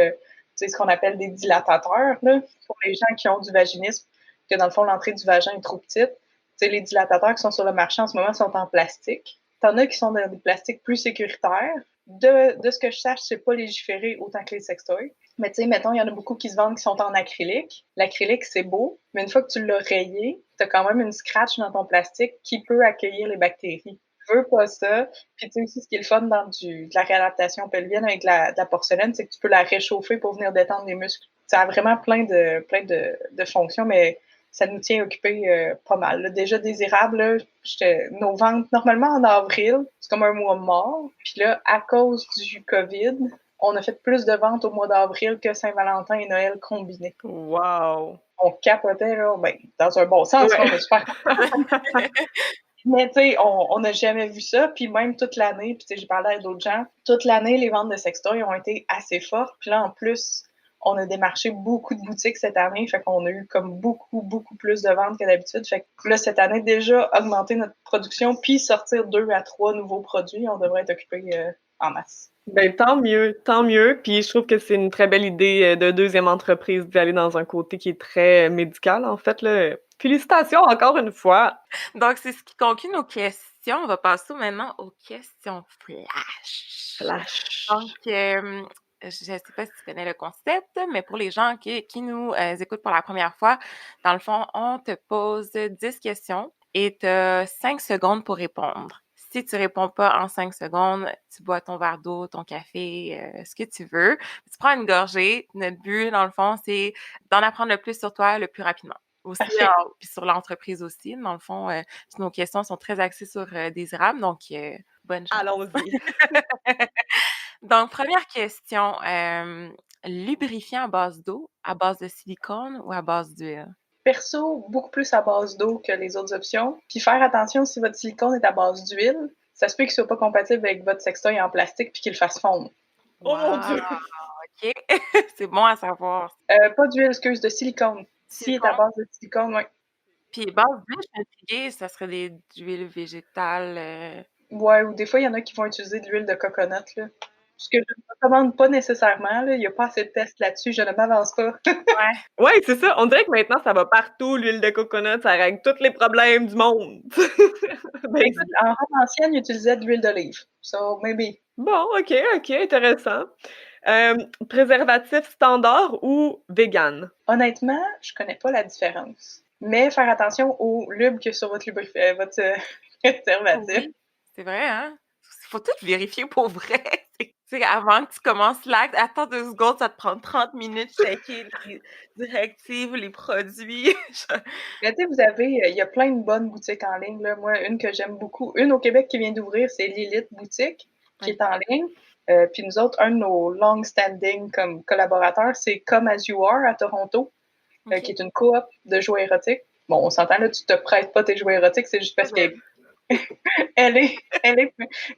ce qu'on appelle des dilatateurs, là, pour les gens qui ont du vaginisme, que dans le fond, l'entrée du vagin est trop petite. T'sais, les dilatateurs qui sont sur le marché en ce moment sont en plastique. T'en as qui sont dans des plastiques plus sécuritaires. De ce que je sache, c'est pas légiféré autant que les sextoys. Mais tu sais, mettons, il y en a beaucoup qui se vendent qui sont en acrylique. L'acrylique, c'est beau, mais une fois que tu l'as rayé, t'as quand même une scratch dans ton plastique qui peut accueillir les bactéries. Je veux pas ça. Puis tu sais aussi, ce qui est le fun dans de la réadaptation pelvienne avec de la porcelaine, c'est que tu peux la réchauffer pour venir détendre les muscles. Ça a vraiment plein de fonctions, mais ça nous tient occupés pas mal. Là, déjà Désirable, là, nos ventes, normalement en avril, c'est comme un mois mort. Puis là, à cause du COVID, on a fait plus de ventes au mois d'avril que Saint-Valentin et Noël combinés. Wow! On capotait, là, ben, dans un bon sens, on est super Mais tu sais, on n'a jamais vu ça, puis même toute l'année, puis tu sais, j'ai parlé avec d'autres gens, toute l'année, les ventes de sextoys ont été assez fortes, puis là, en plus, on a démarché beaucoup de boutiques cette année, fait qu'on a eu comme beaucoup plus de ventes que d'habitude, fait que là, cette année, déjà, augmenter notre production, puis sortir 2 à 3 nouveaux produits, on devrait être occupé en masse. Ben, tant mieux. Puis je trouve que c'est une très belle idée de deuxième entreprise d'aller dans un côté qui est très médical, en fait, là. Félicitations encore une fois. Donc, c'est ce qui conclut nos questions. On va passer maintenant aux questions flash. Donc, je ne sais pas si tu connais le concept, mais pour les gens qui nous écoutent pour la première fois, dans le fond, on te pose 10 questions et tu as 5 secondes pour répondre. Si tu réponds pas en 5 secondes, tu bois ton verre d'eau, ton café, ce que tu veux. Tu prends une gorgée. Notre but, dans le fond, c'est d'en apprendre le plus sur toi le plus rapidement. Aussi, puis sur l'entreprise aussi. Dans le fond, nos questions sont très axées sur Désirable, donc bonne chance. Allons-y. Donc, première question. Lubrifiant à base d'eau, à base de silicone ou à base d'huile? Perso, beaucoup plus à base d'eau que les autres options. Puis faire attention si votre silicone est à base d'huile, ça se peut qu'il soit pas compatible avec votre sextoy en plastique puis qu'il le fasse fondre. Oh mon Dieu! OK. C'est bon à savoir. Pas d'huile, excuse, de silicone. S'il est à base de silicone, oui. Puis base d'huile, je suis intriguée, ça serait des huiles végétales. Ouais, ou des fois, il y en a qui vont utiliser de l'huile de coconut, là. Ce que je ne recommande pas nécessairement, là. Il n'y a pas assez de tests là-dessus, je ne m'avance pas. Ouais, c'est ça. On dirait que maintenant, ça va partout, l'huile de coconut, ça règle tous les problèmes du monde. Ben, écoute, en Rome ancienne, ils utilisaient de l'huile d'olive. So, maybe. Bon, OK, intéressant. Préservatif standard ou vegan? Honnêtement, je connais pas la différence. Mais faire attention au lube qu'il y a sur votre préservatif. Oui, c'est vrai, hein? Il faut tout vérifier pour vrai. Tu sais, avant que tu commences l'acte, attends 2 secondes, ça te prend 30 minutes, checker les directives, les produits. Mais tu sais, il y a plein de bonnes boutiques en ligne, là. Moi, une que j'aime beaucoup, une au Québec qui vient d'ouvrir, c'est Lilith Boutique, qui est en ligne. Puis nous autres, un de nos long-standing comme collaborateurs, c'est Come As You Are à Toronto, qui est une coop de jouets érotiques. Bon, on s'entend là, tu te prêtes pas tes jouets érotiques, c'est juste parce que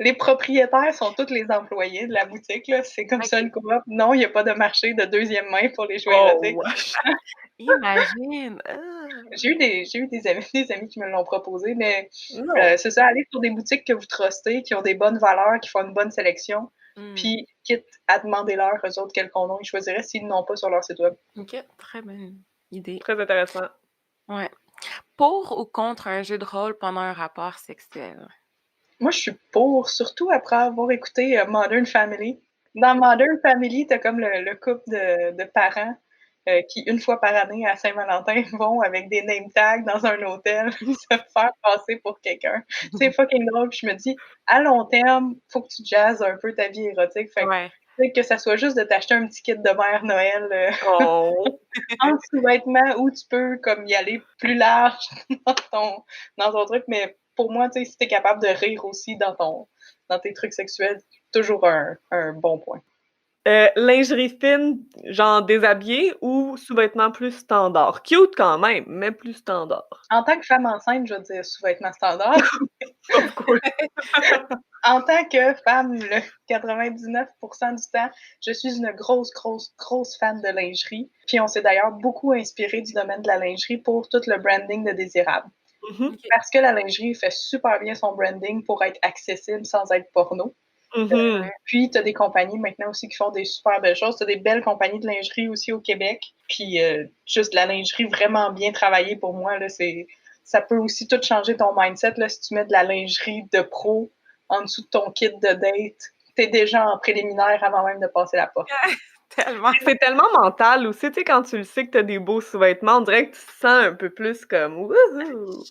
les propriétaires sont tous les employés de la boutique, là. C'est comme ça une coop. Non, il n'y a pas de marché de deuxième main pour les jouets érotiques. Imagine! J'ai eu des amis qui me l'ont proposé, mais c'est ça, aller sur des boutiques que vous trustez, qui ont des bonnes valeurs, qui font une bonne sélection, puis quitte à demander leur eux autres quel condom ils choisiraient s'ils n'ont pas sur leur site web. OK, très bonne idée. Très intéressant. Ouais. Pour ou contre un jeu de rôle pendant un rapport sexuel? Moi, je suis pour, surtout après avoir écouté Modern Family. Dans Modern Family, t'as comme le couple de parents qui, une fois par année, à Saint-Valentin, vont avec des name tags dans un hôtel se faire passer pour quelqu'un. C'est fucking drôle. Puis je me dis, à long terme, faut que tu jazzes un peu ta vie érotique. Fait que ça soit juste de t'acheter un petit kit de mère Noël en sous-vêtements où tu peux comme y aller plus large dans ton truc. Mais pour moi, tu sais, si t'es capable de rire aussi dans tes trucs sexuels, toujours un bon point. Lingerie fine, genre déshabillée ou sous-vêtements plus standard? Cute quand même, mais plus standard. En tant que femme enceinte, je vais dire sous-vêtements standard. En tant que femme, le 99% du temps, je suis une grosse fan de lingerie. Puis on s'est d'ailleurs beaucoup inspiré du domaine de la lingerie pour tout le branding de Désirable. Parce que la lingerie fait super bien son branding pour être accessible sans être porno. Puis, tu as des compagnies maintenant aussi qui font des super belles choses. Tu as des belles compagnies de lingerie aussi au Québec. Puis, juste la lingerie vraiment bien travaillée pour moi, là, ça peut aussi tout changer ton mindset. Là, si tu mets de la lingerie de pro en dessous de ton kit de date, tu es déjà en préliminaire avant même de passer la porte. Tellement. C'est tellement mental aussi, tu sais, quand tu le sais que tu as des beaux sous-vêtements, on dirait que tu te sens un peu plus comme wouhou!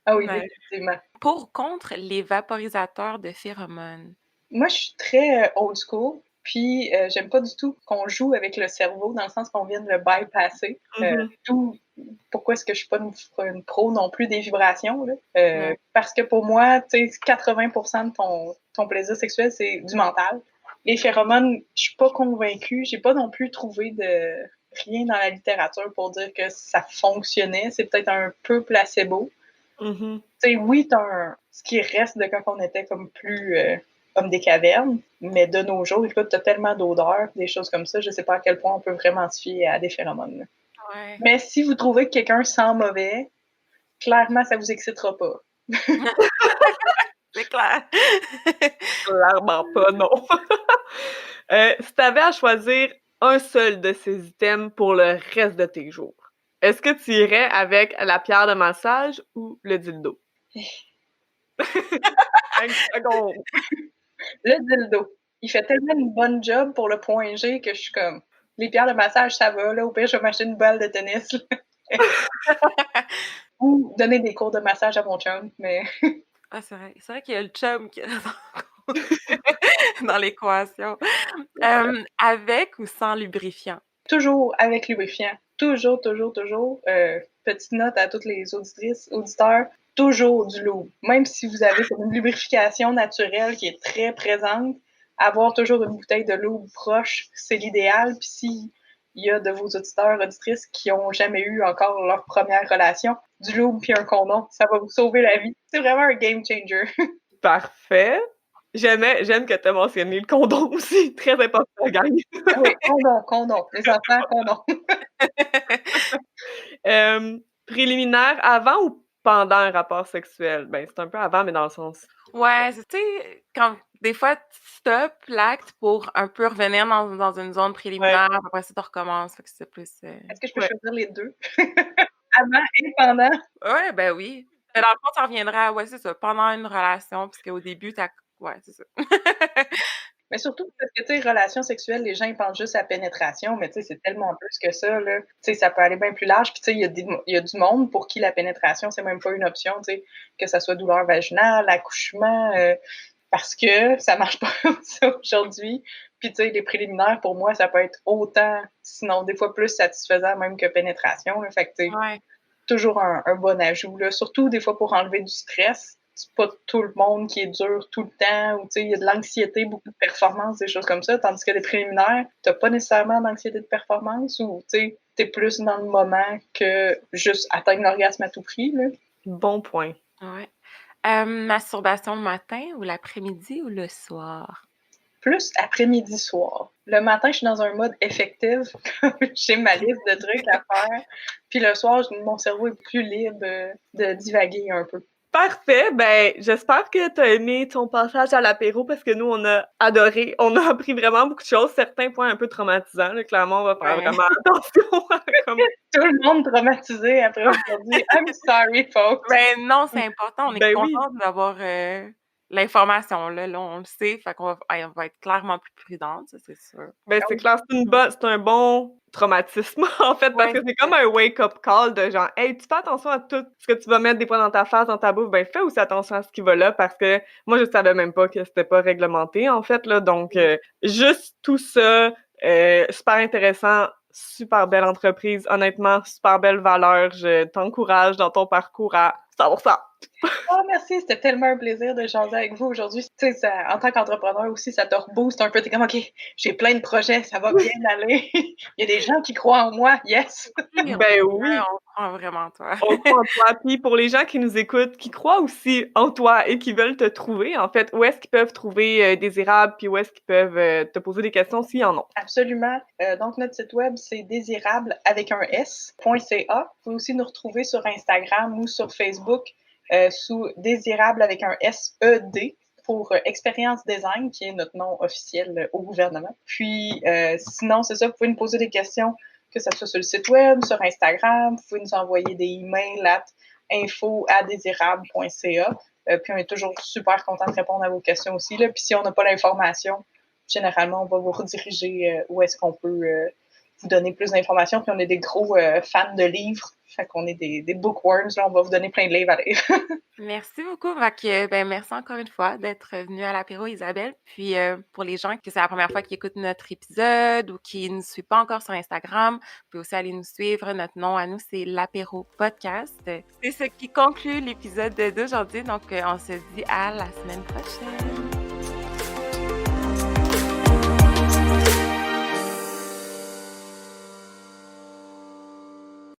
Ah oui, définitivement. Pour ou contre les vaporisateurs de phéromones? Moi, je suis très old school. Puis, j'aime pas du tout qu'on joue avec le cerveau, dans le sens qu'on vient de le bypasser. Tout pourquoi est-ce que je suis pas une pro non plus des vibrations, là? Parce que pour moi, tu sais, 80% de ton plaisir sexuel, c'est du mental. Les phéromones, je suis pas convaincue. J'ai pas non plus trouvé de rien dans la littérature pour dire que ça fonctionnait. C'est peut-être un peu placebo. Tu sais, oui, ce qui reste de quand on était comme plus comme des cavernes, mais de nos jours, écoute, t'as tellement d'odeurs, des choses comme ça, je sais pas à quel point on peut vraiment se fier à des phéromones. Là. Mais si vous trouvez que quelqu'un sent mauvais, clairement, ça vous excitera pas. C'est clair. Clairement pas, non. Si t'avais à choisir un seul de ces items pour le reste de tes jours, est-ce que tu irais avec la pierre de massage ou le dildo? 5 secondes. Le dildo. Il fait tellement une bonne job pour le point G que je suis comme, les pierres de massage, ça va, là. Au pire, je vais m'acheter une balle de tennis. Ou donner des cours de massage à mon chum, mais... Ah, c'est vrai qu'il y a le chum qui est dans l'équation. Avec ou sans lubrifiant? Toujours avec lubrifiant. Toujours. Petite note à toutes les auditrices, auditeurs, toujours du lube. Même si vous avez une lubrification naturelle qui est très présente, avoir toujours une bouteille de lube proche, c'est l'idéal. Puis s'il y a de vos auditeurs, auditrices qui n'ont jamais eu encore leur première relation, du lube puis un condom, ça va vous sauver la vie. C'est vraiment un game changer. Parfait. J'aime que tu aies mentionné le condom aussi. Très important, gang. Oui, condom. Les enfants, condom. Préliminaire avant ou pendant un rapport sexuel? Ben, c'est un peu avant, mais dans le sens... Ouais, tu sais, quand des fois, tu stoppes l'acte pour un peu revenir dans une zone préliminaire, après ça, tu recommences. Fait que c'est plus... Est-ce que je peux choisir les deux? Avant et pendant? Ouais, ben oui. Mais dans le fond, ça reviendra, c'est ça, pendant une relation, puisque au début, ouais, c'est ça. Mais surtout parce que, tu sais, relations sexuelles, les gens, ils pensent juste à pénétration, mais tu sais, c'est tellement plus que ça, là. Tu sais, ça peut aller bien plus large. Puis, tu sais, il y a du monde pour qui la pénétration, c'est même pas une option, tu sais, que ça soit douleur vaginale, accouchement, parce que ça marche pas comme ça aujourd'hui. Puis, tu sais, les préliminaires, pour moi, ça peut être autant, sinon des fois plus satisfaisant même que pénétration. Là. Fait que, tu sais, Ouais. toujours un bon ajout. Là. Surtout, des fois, pour enlever du stress. C'est pas tout le monde qui est dur tout le temps, ou tu sais, il y a de l'anxiété, beaucoup de performance, des choses comme ça, tandis que les préliminaires, t'as pas nécessairement d'anxiété de performance, ou tu sais, t'es plus dans le moment que juste atteindre l'orgasme à tout prix, là. Bon point. Ouais. Masturbation le matin ou l'après-midi ou le soir? Plus après-midi-soir. Le matin, je suis dans un mode effectif, j'ai ma liste de trucs à faire, puis le soir, mon cerveau est plus libre de divaguer un peu. Parfait. Ben, j'espère que tu as aimé ton passage à l'apéro parce que nous, on a adoré. On a appris vraiment beaucoup de choses. Certains points un peu traumatisants. Là. Clairement, on va faire vraiment attention. Comme... Tout le monde traumatisé après aujourd'hui. I'm sorry, folks. Ben non, c'est important. On est Ben oui. content d'avoir l'information. Là, on le sait. Fait qu'on va être clairement plus prudente, ça, c'est sûr. Ben, c'est clair, c'est un bon traumatisme, en fait, parce que c'est comme un wake-up call de genre, hey, tu fais attention à tout ce que tu vas mettre des fois dans ta face, dans ta bouffe, ben fais aussi attention à ce qui va là, parce que moi, je savais même pas que c'était pas réglementé, en fait, là, donc juste tout ça, super intéressant, super belle entreprise, honnêtement, super belle valeur, je t'encourage dans ton parcours à 100%. Oh, merci, c'était tellement un plaisir de jaser avec vous aujourd'hui. Tu sais, en tant qu'entrepreneur aussi, ça te rebooste un peu. T'es comme, OK, j'ai plein de projets, ça va bien aller. Il y a des gens qui croient en moi, yes! Ben oui! On croit vraiment en toi. On croit en toi. Puis pour les gens qui nous écoutent, qui croient aussi en toi et qui veulent te trouver, en fait, où est-ce qu'ils peuvent trouver Désirable, puis où est-ce qu'ils peuvent te poser des questions s'ils en ont? Absolument. Donc, notre site web, c'est désirable avec un S.ca. Vous pouvez aussi nous retrouver sur Instagram ou sur Facebook sous désirable avec un S-E-D pour Expérience Design, qui est notre nom officiel au gouvernement. Puis, sinon, c'est ça, vous pouvez nous poser des questions, que ce soit sur le site web, sur Instagram. Vous pouvez nous envoyer des emails à info@désirable.ca. Puis, on est toujours super content de répondre à vos questions aussi. Là. Puis, si on n'a pas l'information, généralement, on va vous rediriger où est-ce qu'on peut vous donner plus d'informations. Puis on est des gros fans de livres. Fait qu'on est des bookworms. Là, on va vous donner plein de livres à lire. Merci beaucoup. Merci encore une fois d'être venue à l'apéro, Isabelle. Puis pour les gens que c'est la première fois qu'ils écoutent notre épisode ou qui ne nous suivent pas encore sur Instagram, vous pouvez aussi aller nous suivre. Notre nom à nous, c'est l'apéro podcast. C'est ce qui conclut l'épisode d'aujourd'hui. Donc, on se dit à la semaine prochaine.